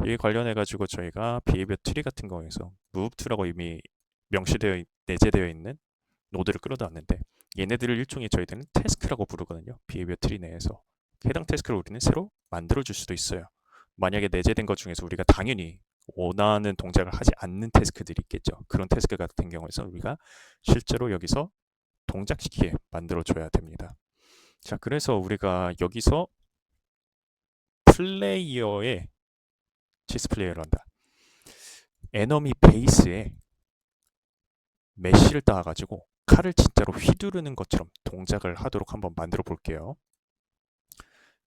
이에 관련해가지고 저희가 비헤비어 트리 같은 경우에서 move to라고 이미 내재되어 있는 노드를 끌어다 왔는데 얘네들을 일종의 저희들은 태스크라고 부르거든요. 비헤비어 트리 내에서 해당 태스크를 우리는 새로 만들어 줄 수도 있어요. 만약에 내재된 것 중에서 우리가 당연히 원하는 동작을 하지 않는 태스크들이 있겠죠. 그런 태스크 같은 경우에서 우리가 실제로 여기서 동작시키게 만들어 줘야 됩니다. 자, 그래서 우리가 여기서 플레이어에 체스 플레이어를 한다. 에너미 베이스에 메쉬를 따가지고 칼을 진짜로 휘두르는 것처럼 동작을 하도록 한번 만들어 볼게요.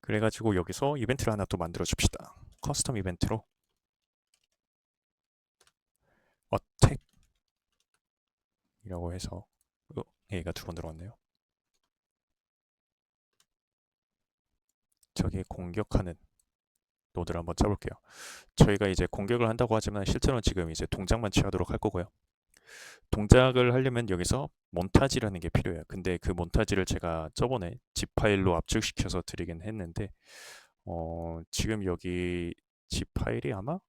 그래가지고 여기서 이벤트를 하나 또 만들어 줍시다. 커스텀 이벤트로 어택 이라고 해서 얘가 두 번 들어왔네요. 저기 공격하는 노드를 한번 짜볼게요. 저희가 이제 공격을 한다고 하지만 실제로는 지금 이제 동작만 취하도록 할 거고요. 동작을 하려면 여기서 몬타지라는 게 필요해요. 근데 그 몬타지를 제가 저번에 zip 파일로 압축시켜서 드리긴 했는데 지금 여기 zip 파일이 아마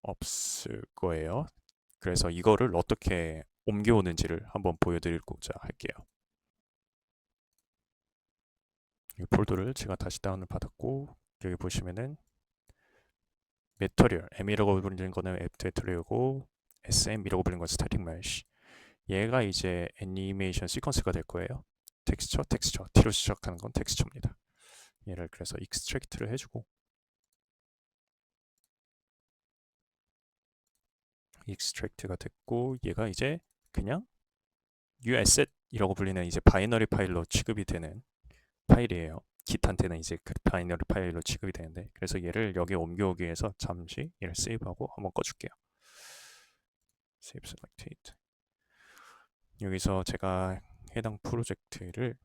없을 거예요. 그래서 이거를 어떻게 옮겨오는지를 한번 보여드리고자 할게요. 이 폴더를 제가 다시 다운을 받았고 여기 보시면은 메터리얼, M이라고 부르는 거는 앱 메터리얼이고 SM이라고 부르는 건 스태틱 메쉬. 얘가 이제 애니메이션 시퀀스가 될 거예요. 텍스처, T로 시작하는 건 텍스처입니다. 얘를 그래서 익스트랙트를 해주고 익스트랙트가 됐고 얘가 이제 그냥 new asset이라고 불리는 이제 바이너리 파일로 취급이 되는 파일이에요. Git한테는 이제 그 바이너리 파일로 취급이 되는데 그래서 얘를 여기에 옮겨오기 위해서 잠시 얘를 세이브하고 한번 꺼줄게요. Save selected. 여기서 제가 해당 프로젝트를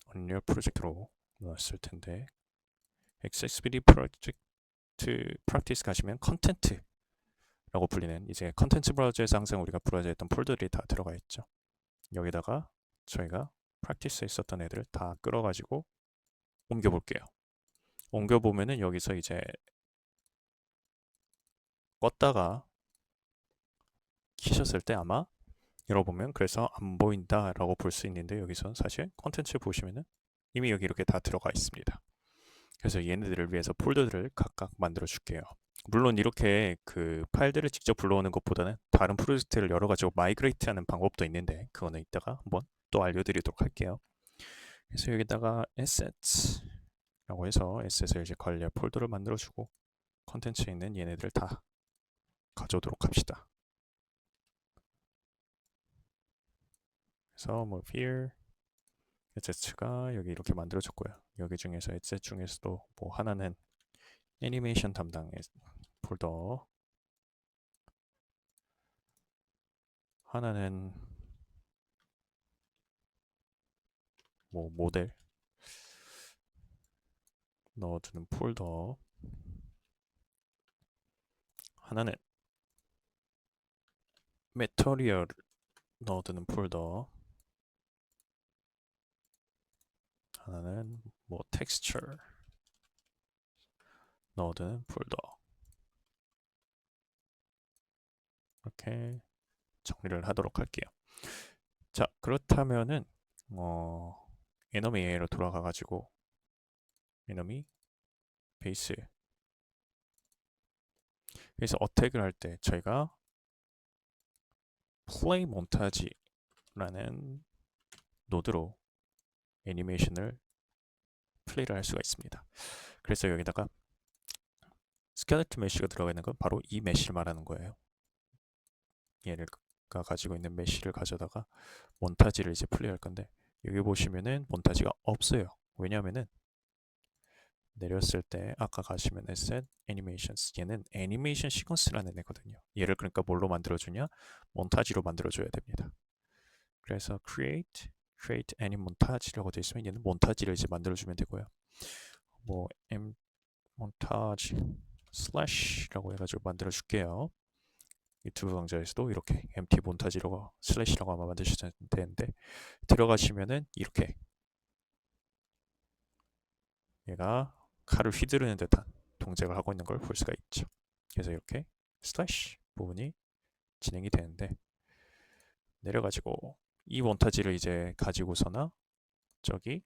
언리얼 프로젝트로 넣었을 텐데 accessibility 프로젝트 프랙티스 가시면 컨텐트라고 불리는 이제 컨텐츠 브라우저에서 항상 우리가 브라우저했던 폴더들이 다 들어가 있죠. 여기다가 저희가 프랙티스에 있었던 애들을 다 끌어가지고 옮겨볼게요. 옮겨보면은 여기서 이제 껐다가 키셨을 때 아마 열어보면 그래서 안 보인다라고 볼 수 있는데 여기서 사실 컨텐츠 보시면은 이미 여기 이렇게 다 들어가 있습니다. 그래서 얘네들을 위해서 폴더들을 각각 만들어 줄게요. 물론 이렇게 그 파일들을 직접 불러오는 것보다는 다른 프로젝트를 열어가지고 마이그레이트 하는 방법도 있는데 그거는 이따가 한번 또 알려드리도록 할게요. 그래서 여기다가 assets라고 해서 asset을 이제 관리할 폴더를 만들어주고 컨텐츠에 있는 얘네들을 다 가져오도록 합시다. 그래서 뭐 here assets가 여기 이렇게 만들어졌고요. 여기 중에서 asset 중에서도 뭐 하나는 애니메이션 담당 폴더, 하나는 뭐 모델 넣어두는 폴더, 하나는 메터리얼 넣어두는 폴더, 하나는 뭐 텍스처 넣어두는 폴더. 이렇게 정리를 하도록 할게요. 자, 그렇다면은 에너미 AI로 돌아가가지고 에너미 베이스 그래서 어택을 할 때 저희가 플레이 몬타지라는 노드로 애니메이션을 플레이를 할 수가 있습니다. 그래서 여기다가 스켈레톤 메쉬가 들어가 있는 건 바로 이 메쉬를 말하는 거예요. 얘가 가지고 있는 메쉬를 가져다가 몬타지를 이제 플레이할 건데 여기 보시면은 몬타지가 없어요. 왜냐하면은 내렸을 때 아까 가시면 asset animations 얘는 애니메이션 시퀀스라는 애거든요. 얘를 그러니까 뭘로 만들어주냐? 몬타지로 만들어줘야 됩니다. 그래서 create any montage라고 되어 있으면 얘는 몬타지를 이제 만들어주면 되고요. 뭐 montage slash라고 해가지고 만들어줄게요. 유튜브 강좌에서도 이렇게 empty 몬타지라고 슬래시라고 아마 만드셔야 되는데 들어가시면은 이렇게 얘가 칼을 휘두르는 듯한 동작을 하고 있는 걸 볼 수가 있죠. 그래서 이렇게 슬래시 부분이 진행이 되는데 내려가지고 이 몬타지를 이제 가지고서나 저기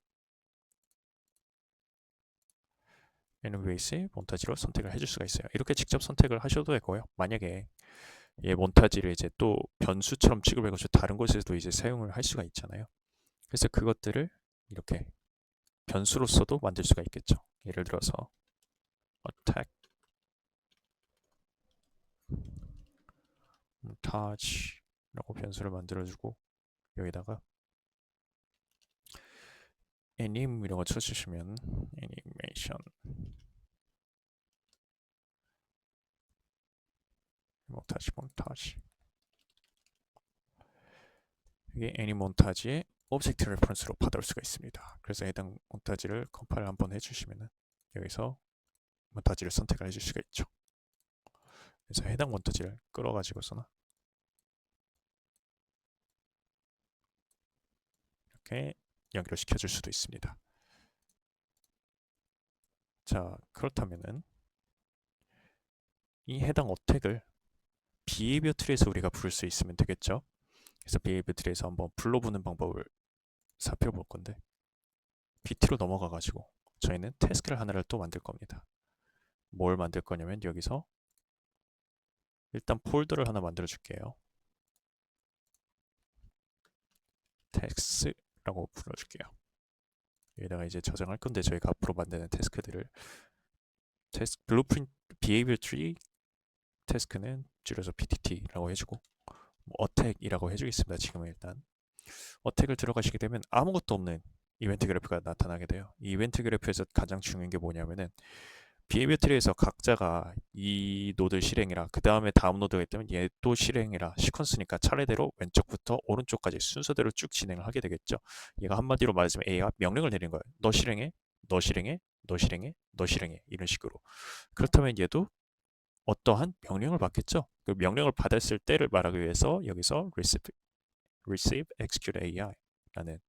애니메이션 몬타지로 선택을 해줄 수가 있어요. 이렇게 직접 선택을 하셔도 되고요. 만약에 얘 몬타지를 이제 또 변수처럼 취급해가지고 다른 곳에서도 이제 사용을 할 수가 있잖아요. 그래서 그것들을 이렇게 변수로서도 만들 수가 있겠죠. 예를 들어서 attack montage라고 변수를 만들어주고 여기다가 anim 이런 거 쳐주시면 animation montage 이게 애니몬타지의 오브젝트 레퍼런스로 받아올 수가 있습니다. 그래서 해당 몬타지를 컴파일 한번 해주시면 여기서 몬타지를 선택을 해줄 수가 있죠. 그래서 해당 몬타지를 끌어가지고서나 이렇게 연결시켜줄 수도 있습니다. 자, 그렇다면은 이 해당 어택을 behavior tree에서 우리가 부를 수 있으면 되겠죠. 그래서 behavior tree에서 한번 불러보는 방법을 살펴볼 건데 bt로 넘어가 가지고 저희는 태스크를 하나를 또 만들 겁니다. 뭘 만들 거냐면 여기서 일단 폴더를 하나 만들어 줄게요. 텍스라고 불러줄게요. 여기다가 이제 저장할 건데 저희가 앞으로 만드는 태스크들을 블루프린트 behavior tree 태스크는 줄여서 btt라고 해주고 어택이라고 해주겠습니다. 지금은 일단 어택을 들어가시게 되면 아무것도 없는 이벤트 그래프가 나타나게 돼요. 이 이벤트 그래프에서 가장 중요한 게 뭐냐면은 behavior tree에서 각자가 이 노드 실행이라 그 다음에 다음 노드가 있다면 얘도 실행이라 시퀀스니까 차례대로 왼쪽부터 오른쪽까지 순서대로 쭉 진행을 하게 되겠죠. 얘가 한마디로 말하자면 A가 명령을 내리는 거예요. 너 실행해, 너 실행해, 너 실행해, 너 실행해 이런 식으로. 그렇다면 얘도 어떠한 명령을 받겠죠. 그 명령을 받았을 때를 말하기 위해서 여기서 receive execute AI라는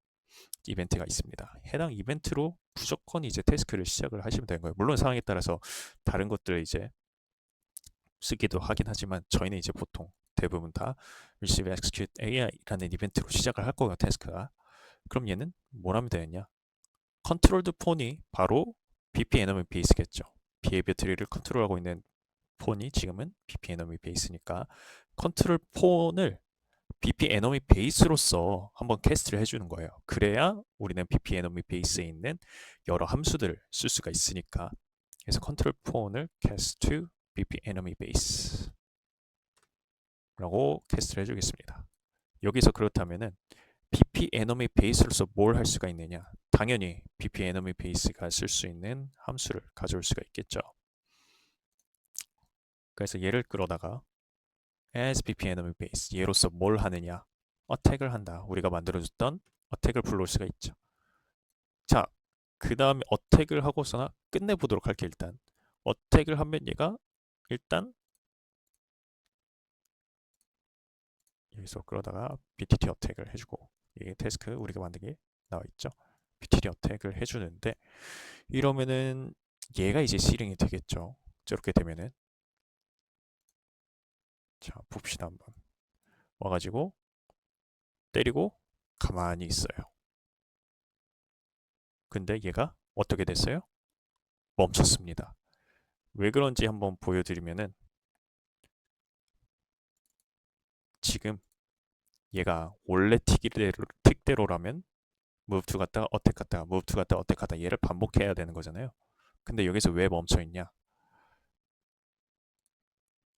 이벤트가 있습니다. 해당 이벤트로 무조건 이제 태스크를 시작을 하시면 되는 거예요. 물론 상황에 따라서 다른 것들을 이제 쓰기도 하긴 하지만 저희는 이제 보통 대부분 다 receive execute AI라는 이벤트로 시작을 할 거예요. 태스크가. 그럼 얘는 뭘 하면 되느냐? controlled 폰이 바로 BP enemy base겠죠. behavior tree를 컨트롤하고 있는 폰이 지금은 BP enemy base니까 컨트롤 폰을 BP enemy base로서 한번 캐스트를 해주는 거예요. 그래야 우리는 BP enemy base에 있는 여러 함수들을 쓸 수가 있으니까. 그래서 컨트롤 폰을 cast to BP enemy base 라고 캐스트를 해주겠습니다. 여기서 그렇다면은 BP enemy base로서 뭘 할 수가 있느냐? 당연히 BP enemy base가 쓸 수 있는 함수를 가져올 수가 있겠죠. 그래서 얘를 끌어다가 as BP enemy base 얘로서 뭘 하느냐? 어택을 한다. 우리가 만들어줬던 어택을 불러올 수가 있죠. 자, 그 다음에 어택을 하고서나 끝내보도록 할게. 일단 어택을 하면 얘가 일단 여기서 끌어다가 BTT 어택을 해주고 이게 태스크 우리가 만든 게 나와 있죠. BTT 어택을 해주는데 이러면은 얘가 이제 실행이 되겠죠. 저렇게 되면은 자 봅시다 한번 와가지고 때리고 가만히 있어요. 근데 얘가 어떻게 됐어요? 멈췄습니다. 왜 그런지 한번 보여드리면은 지금 얘가 원래 틱대로라면 move to 갔다가 어택 갔다가 move to 갔다가 어택 갔다가 얘를 반복해야 되는 거잖아요. 근데 여기서 왜 멈춰 있냐?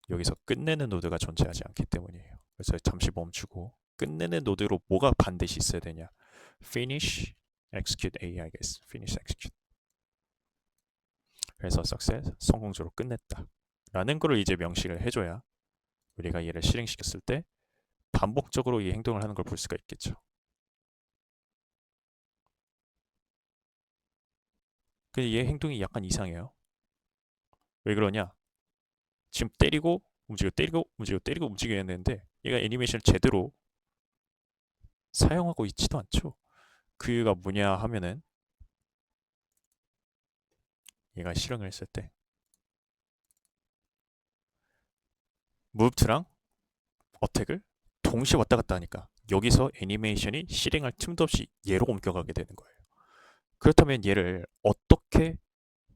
여기서 끝내는 노드가 존재하지 않기 때문이에요. 그래서 잠시 멈추고 끝내는 노드로 뭐가 반드시 있어야 되냐? finish execute AI겠어. finish execute. 그래서 success 성공적으로 끝냈다. 라는 거를 이제 명시를 해줘야 우리가 얘를 실행시켰을 때 반복적으로 이 행동을 하는 걸 볼 수가 있겠죠. 근데 얘 행동이 약간 이상해요. 왜 그러냐? 지금 때리고 움직여 때리고 움직여 때리고 움직여야 했는데 얘가 애니메이션을 제대로 사용하고 있지도 않죠. 그 이유가 뭐냐 하면은 얘가 실행을 했을 때 무브트랑 어택을 동시에 왔다 갔다 하니까 여기서 애니메이션이 실행할 틈도 없이 얘로 옮겨가게 되는 거예요. 그렇다면 얘를 어떻게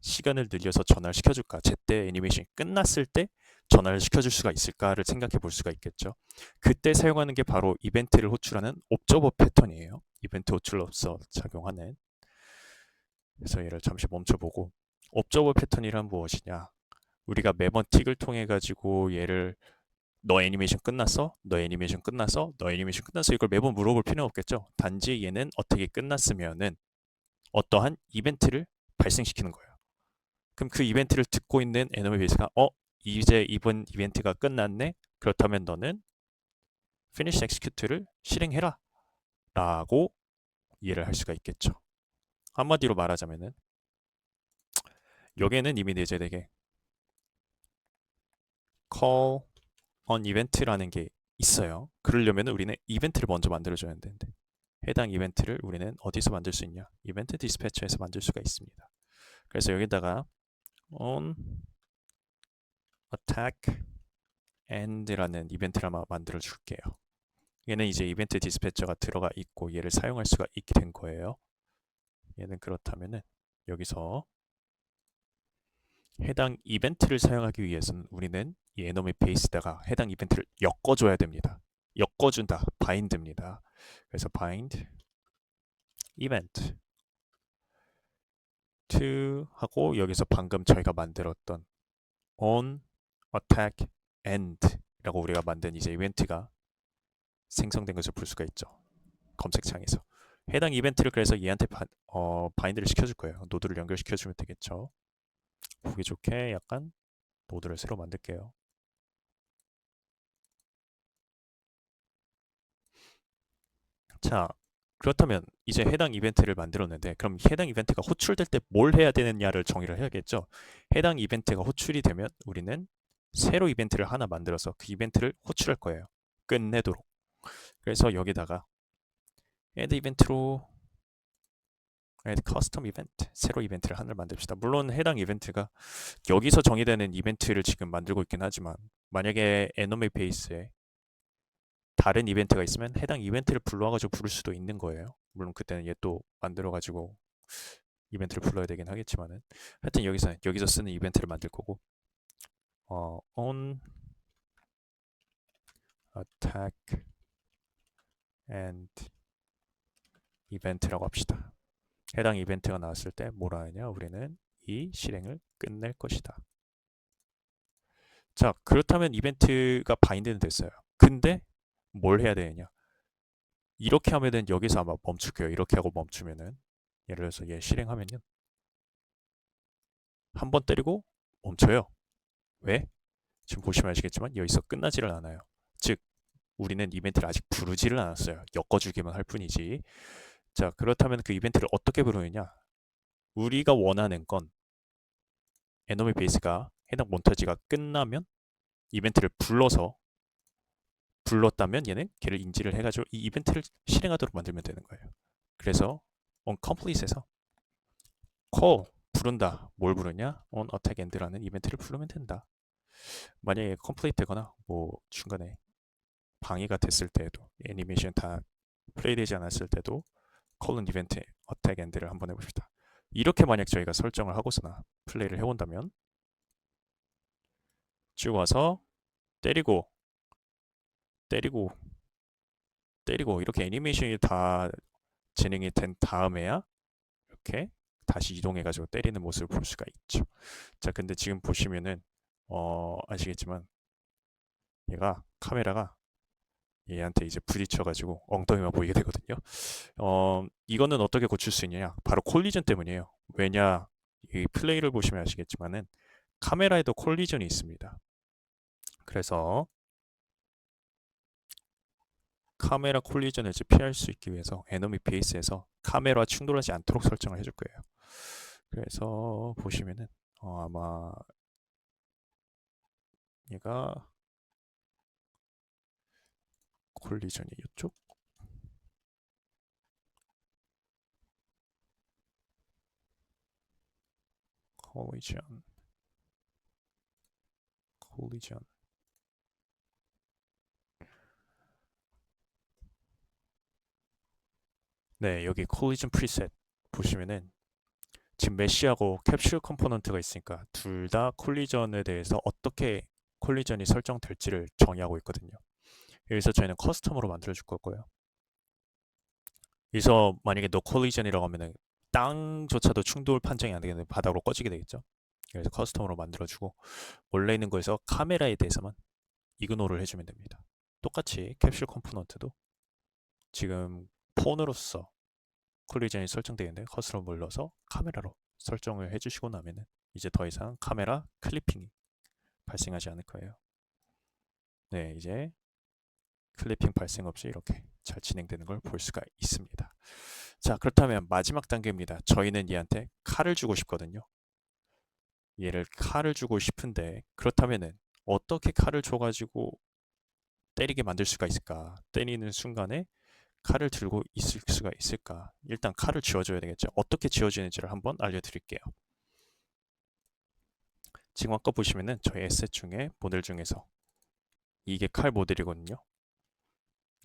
시간을 늘려서 전환을 시켜줄까? 제때 애니메이션이 끝났을 때 전환을 시켜줄 수가 있을까를 생각해 볼 수가 있겠죠. 그때 사용하는 게 바로 이벤트를 호출하는 옵저버 패턴이에요. 이벤트 호출로서 작용하는. 그래서 얘를 잠시 멈춰보고 옵저버 패턴이란 무엇이냐? 우리가 매번 틱을 통해 가지고 얘를 너 애니메이션 끝났어? 너 애니메이션 끝났어? 너 애니메이션 끝났어? 이걸 매번 물어볼 필요는 없겠죠. 단지 얘는 어떻게 끝났으면은 어떠한 이벤트를 발생시키는 거예요. 그럼 그 이벤트를 듣고 있는 애노메 베이스가 이제 이번 이벤트가 끝났네? 그렇다면 너는 finish execute를 실행해라 라고 이해를 할 수가 있겠죠. 한마디로 말하자면은 여기에는 이미 내재되게 call on event라는 게 있어요. 그러려면 우리는 이벤트를 먼저 만들어줘야 되는데 해당 이벤트를 우리는 어디서 만들 수 있냐? 이벤트 디스패처에서 만들 수가 있습니다. 그래서 여기다가 on attack end라는 이벤트를 아마 만들어 줄게요. 얘는 이제 이벤트 디스패처가 들어가 있고 얘를 사용할 수가 있게 된 거예요. 얘는 그렇다면은 여기서 해당 이벤트를 사용하기 위해서는 우리는 이 에너미 베이스에다가 해당 이벤트를 엮어줘야 됩니다. 엮어준다, bind입니다. 그래서 bind event to 하고 여기서 방금 저희가 만들었던 on attack end 라고 우리가 만든 이제 이벤트가 생성된 것을 볼 수가 있죠. 검색창에서 해당 이벤트를 그래서 얘한테 바인드를 시켜줄 거예요. 노드를 연결시켜주면 되겠죠. 보기 좋게 약간 노드를 새로 만들게요. 자, 그렇다면 이제 해당 이벤트를 만들었는데 그럼 해당 이벤트가 호출될 때 뭘 해야 되느냐를 정의를 해야겠죠. 해당 이벤트가 호출이 되면 우리는 새로 이벤트를 하나 만들어서 그 이벤트를 호출할 거예요. 끝내도록. 그래서 여기다가 add 이벤트로 add custom event 새로 이벤트를 하나를 만듭시다. 물론 해당 이벤트가 여기서 정의되는 이벤트를 지금 만들고 있긴 하지만 만약에 에너미 베이스에 다른 이벤트가 있으면 해당 이벤트를 불러가지고 부를 수도 있는 거예요. 물론 그때는 얘 또 만들어가지고 이벤트를 불러야 되긴 하겠지만은 하여튼 여기서 쓰는 이벤트를 만들 거고 on attack and event라고 합시다. 해당 이벤트가 나왔을 때 뭐라 하냐? 우리는 이 실행을 끝낼 것이다. 자, 그렇다면 이벤트가 바인드는 됐어요. 근데 뭘 해야 되느냐? 이렇게 하면은 여기서 아마 멈출 거예요. 이렇게 하고 멈추면은 예를 들어서 얘 실행하면요. 한 번 때리고 멈춰요. 왜? 지금 보시면 아시겠지만 여기서 끝나지를 않아요. 즉 우리는 이벤트를 아직 부르지를 않았어요. 엮어주기만 할 뿐이지. 자, 그렇다면 그 이벤트를 어떻게 부르느냐? 우리가 원하는 건 에너미 베이스가 해당 몬타지가 끝나면 이벤트를 불렀다면 얘는 걔를 인지를 해가지고 이 이벤트를 실행하도록 만들면 되는 거예요. 그래서 on complete에서 call 부른다. 뭘 부르냐? on attack end라는 이벤트를 부르면 된다. 만약에 complete 되거나 뭐 중간에 방해가 됐을 때에도 애니메이션 다 플레이되지 않았을 때도 콜론 이벤트 어택 엔드를 한번 해봅시다. 이렇게 만약 저희가 설정을 하고서나 플레이를 해본다면 쭉 와서 때리고 때리고 때리고 이렇게 애니메이션이 다 진행이 된 다음에야 이렇게 다시 이동해가지고 때리는 모습을 볼 수가 있죠. 자, 근데 지금 보시면은 아시겠지만 얘가 카메라가 얘한테 이제 부딪혀가지고 엉덩이만 보이게 되거든요. 이거는 어떻게 고칠 수 있느냐? 바로 콜리전 때문이에요. 왜냐? 이 플레이를 보시면 아시겠지만은 카메라에도 콜리전이 있습니다. 그래서 카메라 콜리전을 이제 피할 수 있기 위해서 에너미 베이스에서 카메라와 충돌하지 않도록 설정을 해줄 거예요. 그래서 보시면은 아마 얘가 콜리전이 이쪽 콜리전 네, 여기 콜리전 프리셋 보시면은 지금 메쉬하고 캡슐 컴포넌트가 있으니까 둘 다 콜리전에 대해서 어떻게 콜리전이 설정될지를 정의하고 있거든요. 여기서 저희는 커스텀으로 만들어 줄 거고요. 여기서 만약에 no collision이라고 하면은 땅조차도 충돌 판정이 안 되겠는데 바닥으로 꺼지게 되겠죠. 그래서 커스텀으로 만들어주고 원래 있는 거에서 카메라에 대해서만 이그노를 해주면 됩니다. 똑같이 캡슐 컴포넌트도 지금 폰으로서 콜리전이 설정되어 있는데 커스텀을 눌러서 카메라로 설정을 해주시고 나면은 이제 더 이상 카메라 클리핑이 발생하지 않을 거예요. 네, 이제 클리핑 발생 없이 이렇게 잘 진행되는 걸 볼 수가 있습니다. 자, 그렇다면 마지막 단계입니다. 저희는 얘한테 칼을 주고 싶거든요. 얘를 칼을 주고 싶은데 그렇다면은 어떻게 칼을 줘가지고 때리게 만들 수가 있을까? 때리는 순간에 칼을 들고 있을 수가 있을까? 일단 칼을 쥐어줘야 되겠죠. 어떻게 쥐어지는지를 한번 알려드릴게요. 지금 아까 보시면은 저희 에셋 중에 모델 중에서 이게 칼 모델이거든요.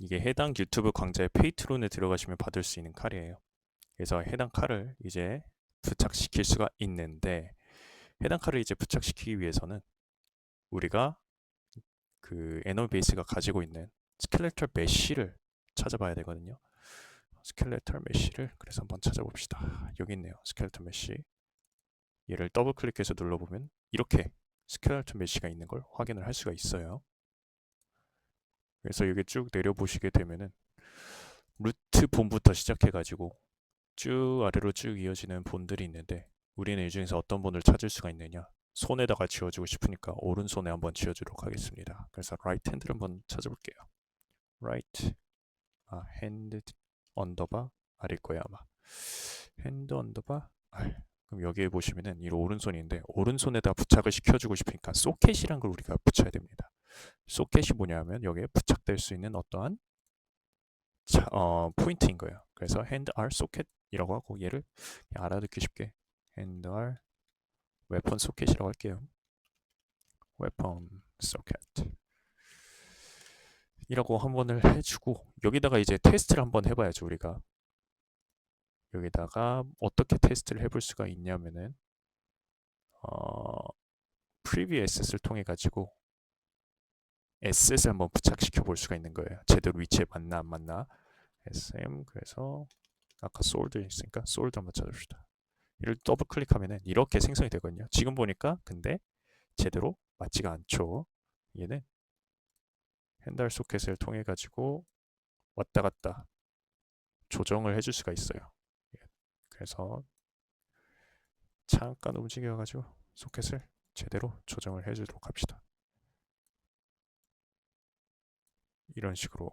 이게 해당 유튜브 강좌의 페이트론에 들어가시면 받을 수 있는 칼이에요. 그래서 해당 칼을 이제 부착시킬 수가 있는데 해당 칼을 이제 부착시키기 위해서는 우리가 그 에너베이스가 가지고 있는 스켈레털 메쉬를 찾아봐야 되거든요. 스켈레털 메쉬를 그래서 한번 찾아봅시다. 여기 있네요. 스켈레털 메쉬. 얘를 더블 클릭해서 눌러보면 이렇게 스켈레털 메쉬가 있는 걸 확인을 할 수가 있어요. 그래서 여기 쭉 내려보시게 되면은 루트 본부터 시작해가지고 쭉 아래로 쭉 이어지는 본들이 있는데 우리는 이 중에서 어떤 본을 찾을 수가 있느냐? 손에다가 쥐어주고 싶으니까 오른손에 한번 쥐어주도록 하겠습니다. 그래서 right hand를 한번 찾아볼게요. right hand 언더바 R일 거예요 아마. hand 언더바 R. 그럼 여기에 보시면은 이 오른손인데 오른손에다 부착을 시켜주고 싶으니까 소켓이란 걸 우리가 붙여야 됩니다. 소켓이 뭐냐면 여기에 부착될 수 있는 어떠한 포인트인 거예요. 그래서 hand R socket이라고 하고 얘를 알아듣기 쉽게 hand R weapon socket이라고 할게요. weapon socket 이라고 한 번을 해주고 여기다가 이제 테스트를 한번 해봐야죠. 우리가 여기다가 어떻게 테스트를 해볼 수가 있냐면은 preview asset을 통해 가지고 asset을 한번 부착시켜 볼 수가 있는 거예요. 제대로 위치에 맞나 안 맞나. SM 그래서 아까 솔드 있으니까 솔드 한번 찾읍시다. 이를 더블 클릭하면은 이렇게 생성이 되거든요. 지금 보니까 근데 제대로 맞지가 않죠. 얘는 핸들 소켓을 통해 가지고 왔다 갔다 조정을 해줄 수가 있어요. 그래서 잠깐 움직여 가지고 소켓을 제대로 조정을 해주도록 합시다. 이런 식으로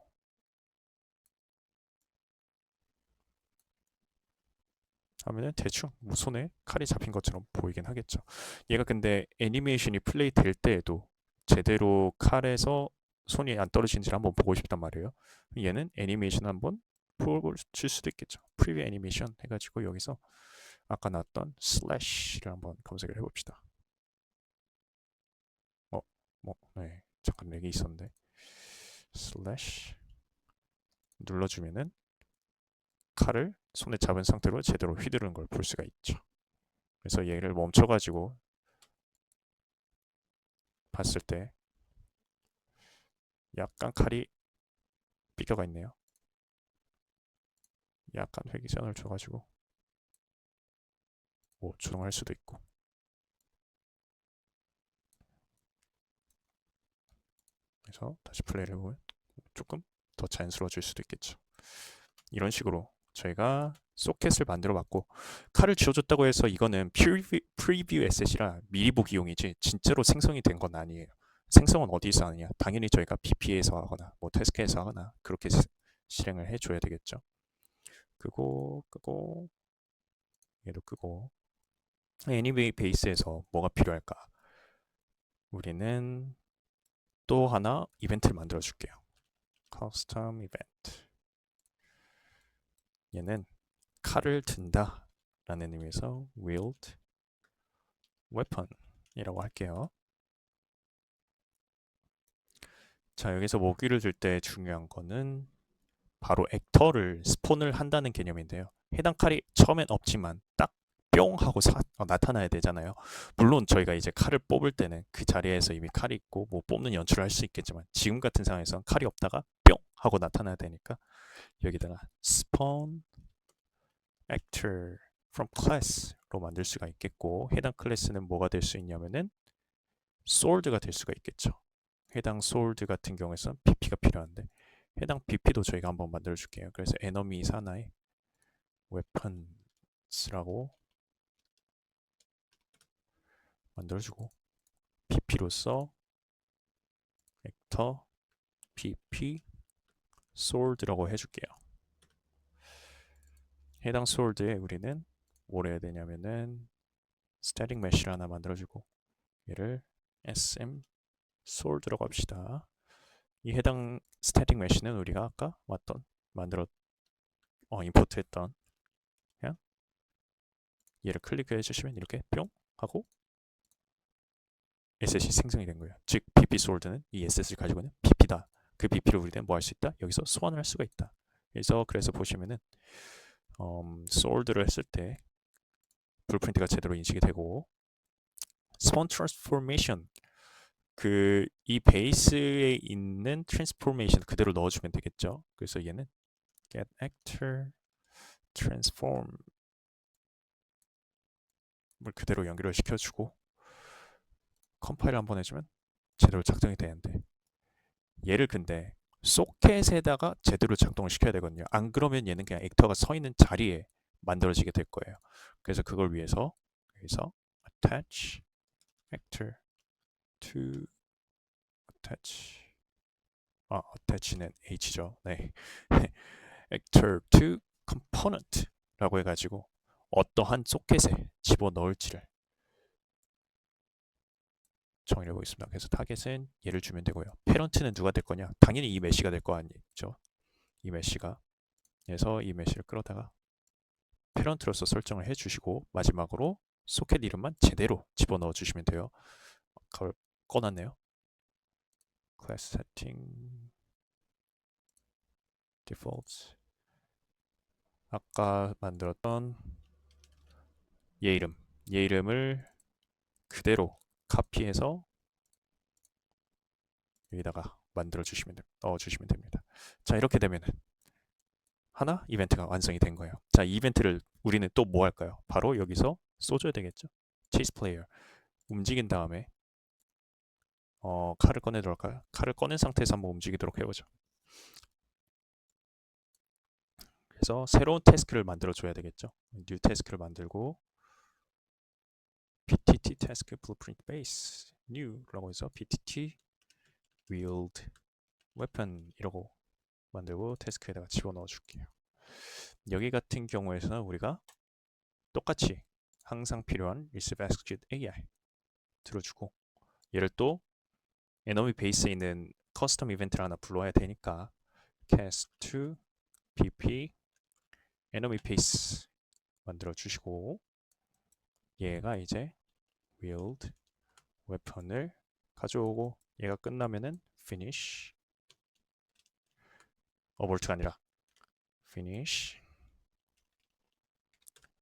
하면은 대충 손에 칼이 잡힌 것처럼 보이긴 하겠죠. 얘가 근데 애니메이션이 플레이 될 때에도 제대로 칼에서 손이 안 떨어지는지를 한번 보고 싶단 말이에요. 얘는 애니메이션 한번 보여줄 수도 있겠죠. 프리뷰 애니메이션 해가지고 여기서 아까 나왔던 슬래시를 한번 검색을 해봅시다. 네, 잠깐 렉이 있었는데 슬래시 눌러주면은 칼을 손에 잡은 상태로 제대로 휘두르는 걸 볼 수가 있죠. 그래서 얘를 멈춰가지고 봤을 때 약간 칼이 삐껴가 있네요. 약간 회기선을 줘가지고 조정할 수도 있고 그래서 다시 플레이를 해보면 조금 더 자연스러워질 수도 있겠죠. 이런 식으로 저희가 소켓을 만들어 봤고 칼을 쥐어줬다고 해서 이거는 프리뷰 에셋이라 미리 보기용이지 진짜로 생성이 된 건 아니에요. 생성은 어디서 하느냐? 당연히 저희가 BP에서 하거나 뭐 태스크에서 하거나 그렇게 실행을 해줘야 되겠죠. 끄고 얘도 끄고 애니메이 베이스에서 뭐가 필요할까? 우리는 또 하나 이벤트를 만들어 줄게요. 커스텀 이벤트. 얘는 칼을 든다 라는 의미에서 wield weapon 이라고 할게요. 자, 여기서 모기를 들 때 중요한 거는 바로 액터를 스폰을 한다는 개념인데요. 해당 칼이 처음엔 없지만 딱 뿅 하고 나타나야 되잖아요. 물론 저희가 이제 칼을 뽑을 때는 그 자리에서 이미 칼이 있고 뭐 뽑는 연출을 할 수 있겠지만 지금 같은 상황에서는 칼이 없다가 뿅 하고 나타나야 되니까 여기다가 spawn actor from class로 만들 수가 있겠고, 해당 클래스는 뭐가 될 수 있냐면은 sold가 될 수가 있겠죠. 해당 sold 같은 경우에서는 pp가 필요한데, 해당 pp도 저희가 한번 만들어 줄게요. 그래서 enemy 하나에 weapons라고 만들어주고, pp로서 vector pp sold라고 해줄게요. 해당 sold에 우리는 뭘 해야 되냐면은 static mesh를 하나 만들어주고, 얘를 sm sold라고 합시다. 이 해당 static mesh는 우리가 아까 임포트했던, 그냥 얘를 클릭해 주시면 이렇게 뿅 하고 에셋이 생성이 된 거예요. 즉 pp sold는 이 에셋을 가지고 있는 pp다. 그 pp를 우리는 뭐 할 수 있다? 여기서 소환을 할 수가 있다. 그래서 보시면은 sold를 했을 때 블루프린트가 제대로 인식이 되고, spawn transformation, 이 베이스에 있는 트랜스포메이션 그대로 넣어주면 되겠죠. 그래서 얘는 get actor transform 을 그대로 연결을 시켜주고 컴파일 한번 해주면 제대로 작동이 되는데, 얘를 근데 소켓에다가 제대로 작동을 시켜야 되거든요. 안 그러면 얘는 그냥 액터가 서 있는 자리에 만들어지게 될 거예요. 그래서 그걸 위해서 여기서 attach actor to attach는 h죠. 네. actor to component라고 해가지고 어떠한 소켓에 집어넣을지를 정의해 보겠습니다. 그래서 타겟은 얘를 주면 되고요. 패런트는 누가 될 거냐? 당연히 이 메시가 될 거 아니죠. 이 메시가. 그래서 이 메시를 끌어다가 패런트로서 설정을 해주시고, 마지막으로 소켓 이름만 제대로 집어넣어 주시면 돼요. 그걸 꺼놨네요. class setting defaults, 아까 만들었던 얘 이름을 그대로 카피해서 여기다가 넣어 주시면 됩니다. 자, 이렇게 되면은 하나 이벤트가 완성이 된 거예요. 자, 이 이벤트를 우리는 또 뭐 할까요? 바로 여기서 쏘줘야 되겠죠. chase player 움직인 다음에 칼을 꺼내도록 할까요? 칼을 꺼낸 상태에서 한번 움직이도록 해보죠. 그래서 새로운 태스크를 만들어 줘야 되겠죠. new 태스크를 만들고 ptt task blueprint base new라고 해서 ptt wield weapon 이라고 만들고 태스크에다가 집어넣어 줄게요. 여기 같은 경우에서는 우리가 똑같이 항상 필요한 receive execute AI 들어주고, 얘를 또 enemy 베이스에 있는 커스텀 이벤트를 하나 불러야 되니까 cast to pp enemy base 만들어 주시고, 얘가 이제 wield weapon을 가져오고, 얘가 끝나면은 finish abort가 아니라 finish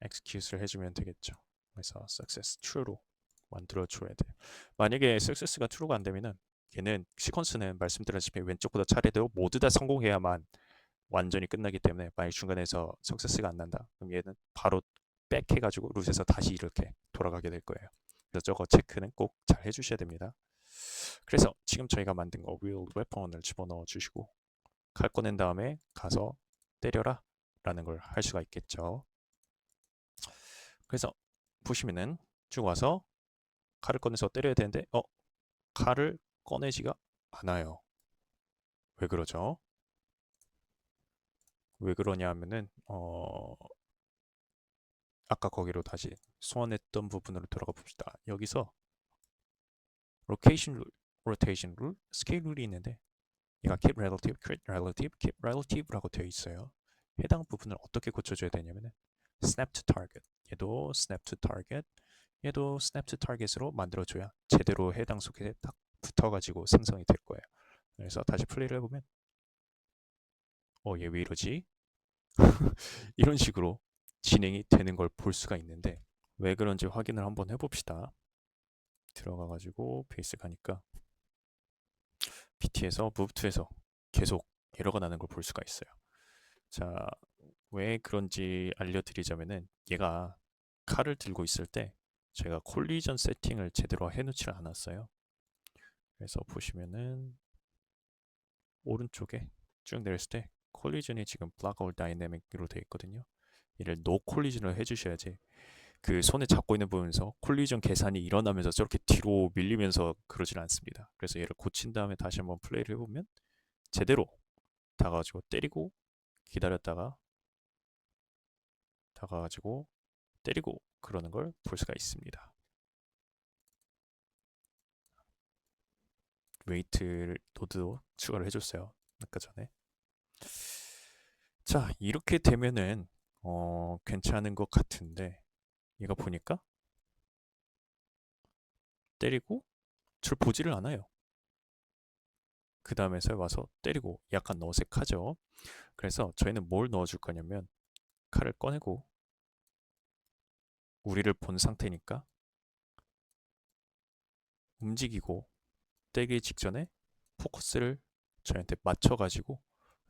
execute를 해주면 되겠죠. 그래서 success true로 만들어 줘야 돼요. 만약에 success가 true가 안 되면은 얘는 시퀀스는 말씀드렸다시피 왼쪽보다 차례대로 모두 다 성공해야만 완전히 끝나기 때문에, 만약 중간에서 success가 안 난다, 그럼 얘는 바로 백 해가지고 룻에서 다시 이렇게 돌아가게 될 거예요. 그래서 저거 체크는 꼭 잘 해주셔야 됩니다. 그래서 지금 저희가 만든 거 wield weapon을 집어넣어 주시고, 칼 꺼낸 다음에 가서 때려라 라는 걸 할 수가 있겠죠. 그래서 보시면은 쭉 와서 칼을 꺼내서 때려야 되는데 칼을 꺼내지가 않아요. 왜 그러죠? 왜 그러냐 하면은 아까 거기로 다시 소환했던 부분으로 돌아가 봅시다. 여기서 로케이션 룰, 로테이션 룰, 스케일 룰이 있는데, 얘가 keep relative, create relative, keep relative라고 되어 있어요. 해당 부분을 어떻게 고쳐줘야 되냐면은 snap to target, 얘도 snap to target, 얘도 snap to target으로 만들어줘야 제대로 해당 소켓에 딱 붙어가지고 생성이 될 거예요. 그래서 다시 플레이를 해보면 얘 왜 이러지? 이런 식으로 진행이 되는 걸 볼 수가 있는데, 왜 그런지 확인을 한번 해봅시다. 들어가가지고 베이스 가니까 PT에서 move to에서 계속 에러가 나는 걸 볼 수가 있어요. 자, 왜 그런지 알려드리자면은 얘가 칼을 들고 있을 때 제가 콜리전 세팅을 제대로 해놓지 않았어요. 그래서 보시면은 오른쪽에 쭉 내렸을 때 콜리전이 지금 block all dynamic으로 되어 있거든요. 얘를 no 콜리전을 해주셔야지 그 손에 잡고 있는 부분에서 콜리전 계산이 일어나면서 저렇게 뒤로 밀리면서 그러질 않습니다. 그래서 얘를 고친 다음에 다시 한번 플레이를 해보면 제대로 다가가지고 때리고 기다렸다가 다가가지고 때리고 그러는 걸 볼 수가 있습니다. 웨이트 노드도 추가를 해줬어요. 아까 전에. 자, 이렇게 되면은 괜찮은 것 같은데 얘가 보니까 때리고 절 보지를 않아요. 그 다음에서 와서 때리고 약간 어색하죠. 그래서 저희는 뭘 넣어줄 거냐면 칼을 꺼내고 우리를 본 상태니까 움직이고 때리기 직전에 포커스를 저희한테 맞춰가지고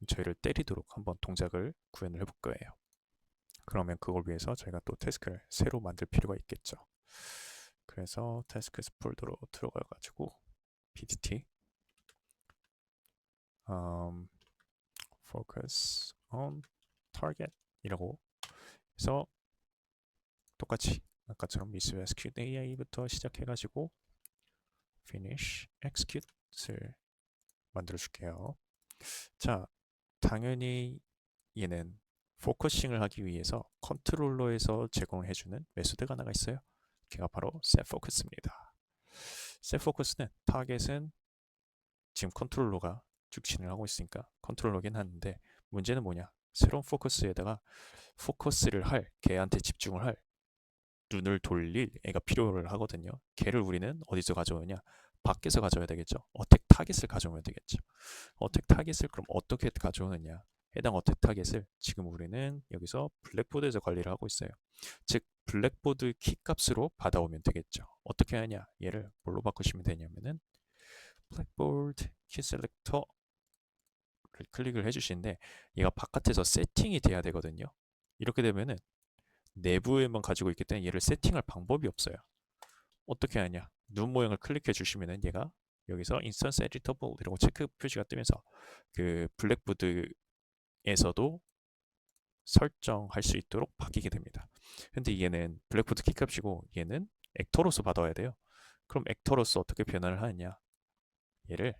저희를 때리도록 한번 동작을 구현을 해볼 거예요. 그러면 그걸 위해서 저희가 또 태스크를 새로 만들 필요가 있겠죠. 그래서 태스크스 폴더로 들어가가지고 pdt focus on target 이라고 해서 똑같이 아까처럼 미스 execute AI부터 시작해가지고 finish execute을 만들어 줄게요. 자, 당연히 얘는 포커싱을 하기 위해서 컨트롤러에서 제공해주는 메소드가 하나가 있어요. 걔가 바로 setFocus입니다. setFocus는 타겟은 지금 컨트롤러가 죽신을 하고 있으니까 컨트롤러긴 하는데 문제는 뭐냐? 새로운 포커스에다가 포커스를 할, 걔한테 집중을 할 눈을 돌릴 애가 필요를 하거든요. 걔를 우리는 어디서 가져오냐? 밖에서 가져야 되겠죠. 어택 타겟을 가져오면 되겠죠. 어택 타겟을 그럼 어떻게 가져오느냐? 해당 어택 타겟을 지금 우리는 여기서 블랙보드에서 관리를 하고 있어요. 즉 블랙보드 키 값으로 받아오면 되겠죠. 어떻게 하냐? 얘를 뭘로 바꾸시면 되냐면은 블랙보드 키 셀렉터를 클릭을 해주시는데 얘가 바깥에서 세팅이 돼야 되거든요. 이렇게 되면은 내부에만 가지고 있기 때문에 얘를 세팅할 방법이 없어요. 어떻게 하냐? 눈 모양을 클릭해 주시면은 얘가 여기서 인스턴스 에디터블 이라고 체크 표시가 뜨면서 그 블랙보드에서도 설정할 수 있도록 바뀌게 됩니다. 근데 얘는 블랙보드 키값이고 얘는 액터로서 받아야 돼요. 그럼 액터로서 어떻게 변환을 하느냐? 얘를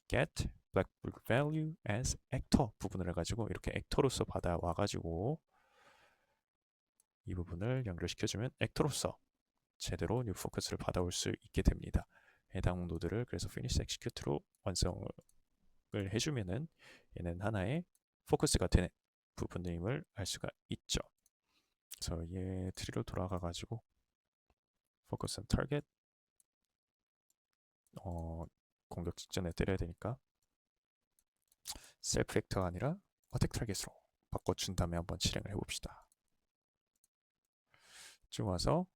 get blackboard value as actor 부분을 해가지고 이렇게 액터로서 받아와가지고 이 부분을 연결시켜주면 액터로서 제대로 뉴 포커스를 받아올 수 있게 됩니다. 해당 노드를 그래서 finish execute로 완성을 해주면은 얘는 하나의 포커스가 되는 부분임을 알 수가 있죠. 그래서 얘 트리로 돌아가 가지고 포커스 앤 타겟 공격 직전에 때려야 되니까 셀프 액터가 아니라 어택 타겟으로 바꿔준 다음에 한번 실행을 해봅시다. 쭉 와서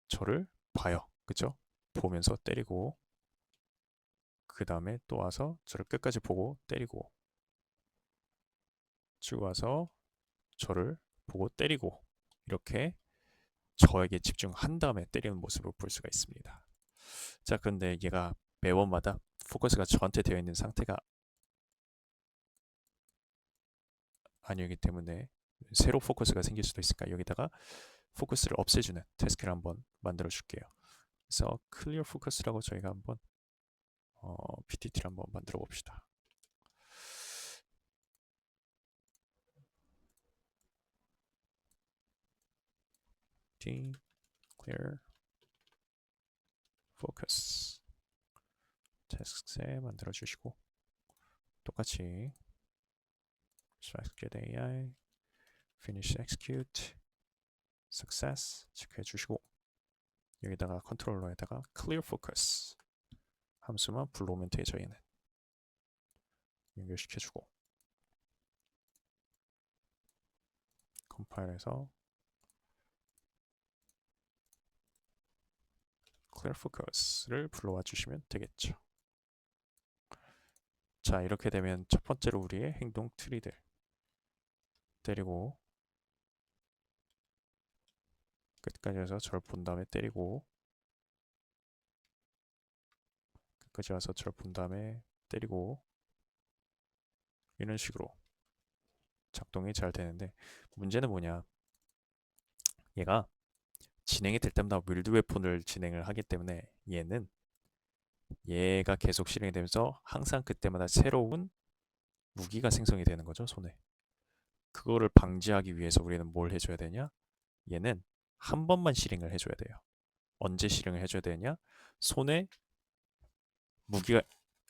저를 봐요. 그죠? 보면서 때리고 그 다음에 또 와서 저를 끝까지 보고 때리고 쭉 와서 저를 보고 때리고 이렇게 저에게 집중한 다음에 때리는 모습을 볼 수가 있습니다. 자, 그런데 얘가 매번마다 포커스가 저한테 되어 있는 상태가 아니기 때문에 새로 포커스가 생길 수도 있으니까 여기다가 포커스를 없애주는 태스크를 한번 만들어 줄게요. 그래서 클리어 포커스라고 저희가 한번 PTT를 한번 만들어 봅시다. clear focus 태스크에 만들어 주시고 똑같이 get AI finish execute success 체크해 주시고 여기다가 컨트롤러에다가 clear focus 함수만 불러오면 되죠. 얘는 연결시켜주고 컴파일해서 clear focus를 불러와 주시면 되겠죠. 자, 이렇게 되면 첫 번째로 우리의 행동 트리들 때리고 끝까지 와서 저를 본 다음에 때리고, 끝까지 와서 저를 본 다음에 때리고, 이런 식으로 작동이 잘 되는데, 문제는 뭐냐, 얘가 진행이 될 때마다 윌드 웨폰을 진행을 하기 때문에 얘가 계속 실행이 되면서 항상 그때마다 새로운 무기가 생성이 되는 거죠, 손에. 그거를 방지하기 위해서 우리는 뭘 해줘야 되냐? 얘는 한 번만 실행을 해줘야 돼요. 언제 실행을 해줘야 되냐? 손에 무기가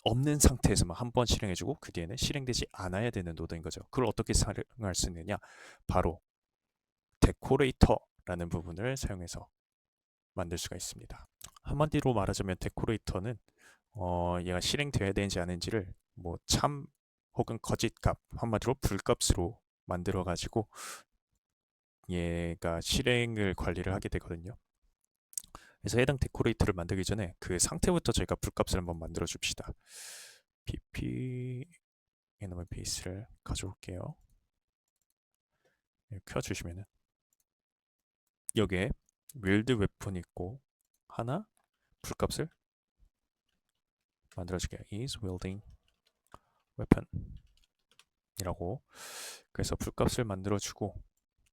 없는 상태에서만 한 번 실행해주고 그 뒤에는 실행되지 않아야 되는 노드인 거죠. 그걸 어떻게 사용할 수 있느냐? 바로 데코레이터라는 부분을 사용해서 만들 수가 있습니다. 한마디로 말하자면 데코레이터는 얘가 실행되어야 되는지 아닌지를 뭐 참 혹은 거짓값, 한마디로 불값으로 만들어 가지고 얘가 실행을 관리를 하게 되거든요. 그래서 해당 데코레이터를 만들기 전에 그 상태부터 저희가 불값을 한번 만들어 줍시다. pp 애니멀 베이스를 가져올게요. 켜주시면은 여기에 윌드 웨폰이 있고 하나 불값을 만들어줄게요. is wielding weapon 이라고. 그래서 불값을 만들어주고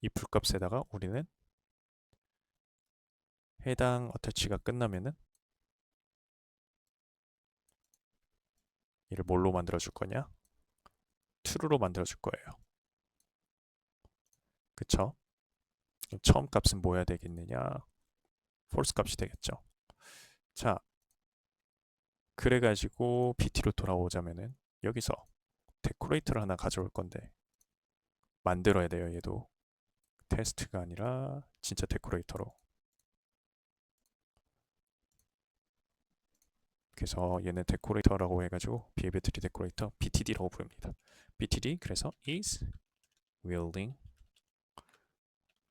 이 불값에다가 우리는 해당 어태치가 끝나면은 얘를 뭘로 만들어줄 거냐? true로 만들어줄 거예요. 그쵸? 처음 값은 뭐야 되겠느냐? false 값이 되겠죠. 자, 그래가지고 bt로 돌아오자면은 여기서 데코레이터를 하나 가져올 건데 만들어야 돼요. 얘도 테스트가 아니라 진짜 데코레이터로. 그래서 얘는 데코레이터라고 해가지고 비에베트리 데코레이터 btd라고 부릅니다. btd 그래서 is wielding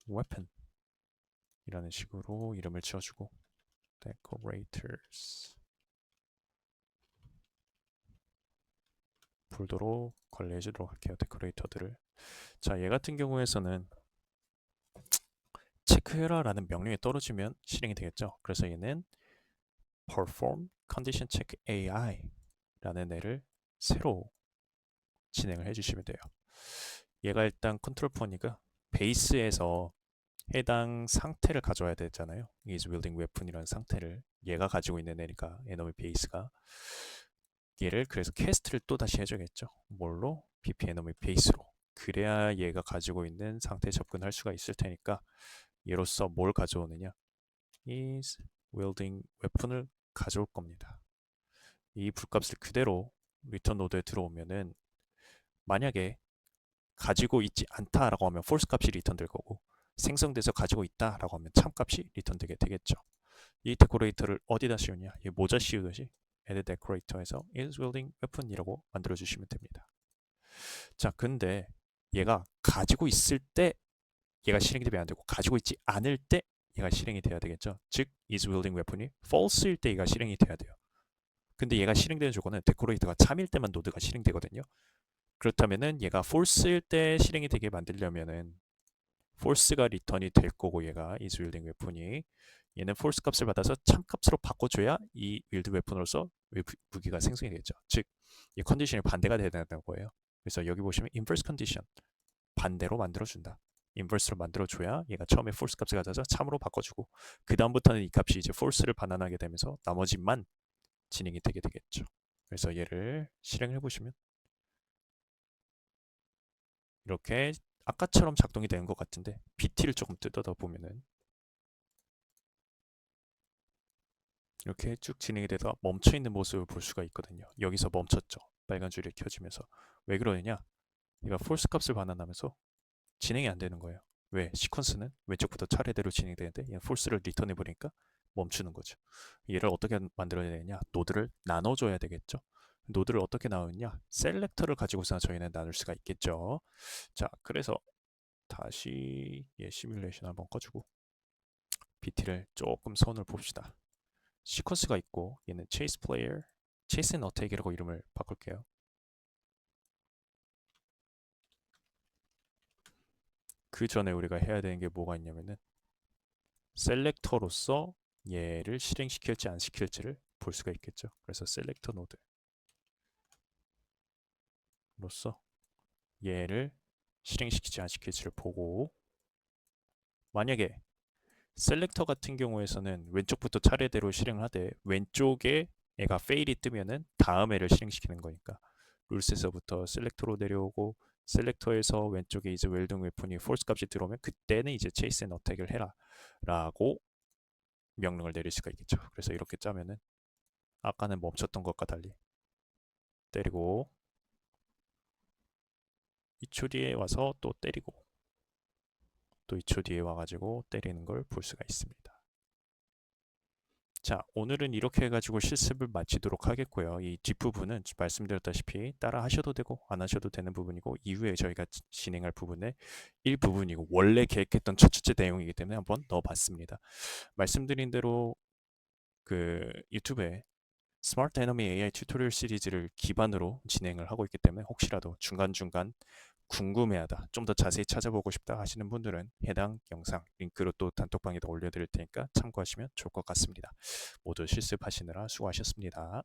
weapon 이라는 식으로 이름을 지어주고 decorators 볼더로 관리해 주도록 할게요. 데코레이터들을. 자, 얘 같은 경우에서는 체크해라라는 명령이 떨어지면 실행이 되겠죠. 그래서 얘는 perform condition check AI라는 애를 새로 진행을 해주시면 돼요. 얘가 일단 컨트롤 포니가 베이스에서 해당 상태를 가져와야 되잖아요. is wielding weapon이라는 상태를 얘가 가지고 있는 애니까 에너미 베이스가 얘를 그래서 캐스트를 또 다시 해줘야겠죠. 뭘로? pp 에너미 베이스로. 그래야 얘가 가지고 있는 상태에 접근할 수가 있을 테니까 얘로서 뭘 가져오느냐? is wielding weapon을 가져올 겁니다. 이 불값을 그대로 리턴 노드에 들어오면은 만약에 가지고 있지 않다라고 하면 false 값이 리턴 될 거고 생성돼서 가지고 있다라고 하면 참 값이 리턴 되게 되겠죠. 이 데코레이터를 어디다 씌우냐? 이 모자 씌우듯이 add decorator에서 is wielding weapon이라고 만들어 주시면 됩니다. 자, 근데 얘가 가지고 있을 때 얘가 실행이 되면 안 되고 가지고 있지 않을 때 얘가 실행이 돼야 되겠죠. 즉 is wielding weapon이 false일 때 얘가 실행이 돼야 돼요. 근데 얘가 실행되는 조건은 데코레이터가 참일 때만 노드가 실행되거든요. 그렇다면은 얘가 false일 때 실행이 되게 만들려면은 false가 리턴이 될 거고 얘가 is wielding weapon이 얘는 false 값을 받아서 참 값으로 바꿔줘야 이 wield weapon으로서 무기가 생성이 되겠죠. 즉 이 컨디션이 반대가 돼야 된다는 거예요. 그래서 여기 보시면 inverse condition 반대로 만들어준다. 인버스로 만들어줘야 얘가 처음에 false 값을 가져서 참으로 바꿔주고 그 다음부터는 이 값이 이제 false를 반환하게 되면서 나머지만 진행이 되게 되겠죠. 그래서 얘를 실행해 보시면 이렇게 아까처럼 작동이 되는 것 같은데 bt를 조금 뜯어다 보면은 이렇게 쭉 진행이 되다가 멈춰있는 모습을 볼 수가 있거든요. 여기서 멈췄죠. 빨간 줄이 켜지면서. 왜 그러느냐? 얘가 false 값을 반환하면서 진행이 안 되는 거예요. 왜? 시퀀스는 왼쪽부터 차례대로 진행되는데 얘는 false를 리턴해 버리니까 멈추는 거죠. 얘를 어떻게 만들어야 되냐? 노드를 나눠줘야 되겠죠. 노드를 어떻게 나누냐? 셀렉터를 가지고서 저희는 나눌 수가 있겠죠. 자, 그래서 다시 시뮬레이션 한번 꺼주고 BT를 조금 선을 봅시다. 시퀀스가 있고 얘는 chase player, chase and attack이라고 이름을 바꿀게요. 그 전에 우리가 해야 되는 게 뭐가 있냐면은 셀렉터로서 얘를 실행시킬지 안 시킬지를 볼 수가 있겠죠. 그래서 셀렉터 노드로서 얘를 실행시키지 안 시킬지를 보고, 만약에 셀렉터 같은 경우에서는 왼쪽부터 차례대로 실행을 하되 왼쪽에 애가 fail이 뜨면은 다음 애를 실행시키는 거니까 룰스에서부터 셀렉터로 내려오고, 셀렉터에서 왼쪽에 이제 웰동 웨폰이 false 값이 들어오면 그때는 이제 chase and attack을 해라 라고 명령을 내릴 수가 있겠죠. 그래서 이렇게 짜면은 아까는 멈췄던 것과 달리 때리고 2초 뒤에 와서 또 때리고 또 2초 뒤에 와가지고 때리는 걸 볼 수가 있습니다. 자, 오늘은 이렇게 해가지고 실습을 마치도록 하겠고요. 이 뒷부분은 말씀드렸다시피 따라 하셔도 되고 안 하셔도 되는 부분이고, 이후에 저희가 진행할 부분의 일부분이고 원래 계획했던 첫째 내용이기 때문에 한번 넣어봤습니다. 말씀드린 대로 그 유튜브에 스마트 에너미 AI 튜토리얼 시리즈를 기반으로 진행을 하고 있기 때문에 혹시라도 중간중간 궁금해하다, 좀 더 자세히 찾아보고 싶다 하시는 분들은 해당 영상 링크로 또 단톡방에다 올려드릴 테니까 참고하시면 좋을 것 같습니다. 모두 실습하시느라 수고하셨습니다.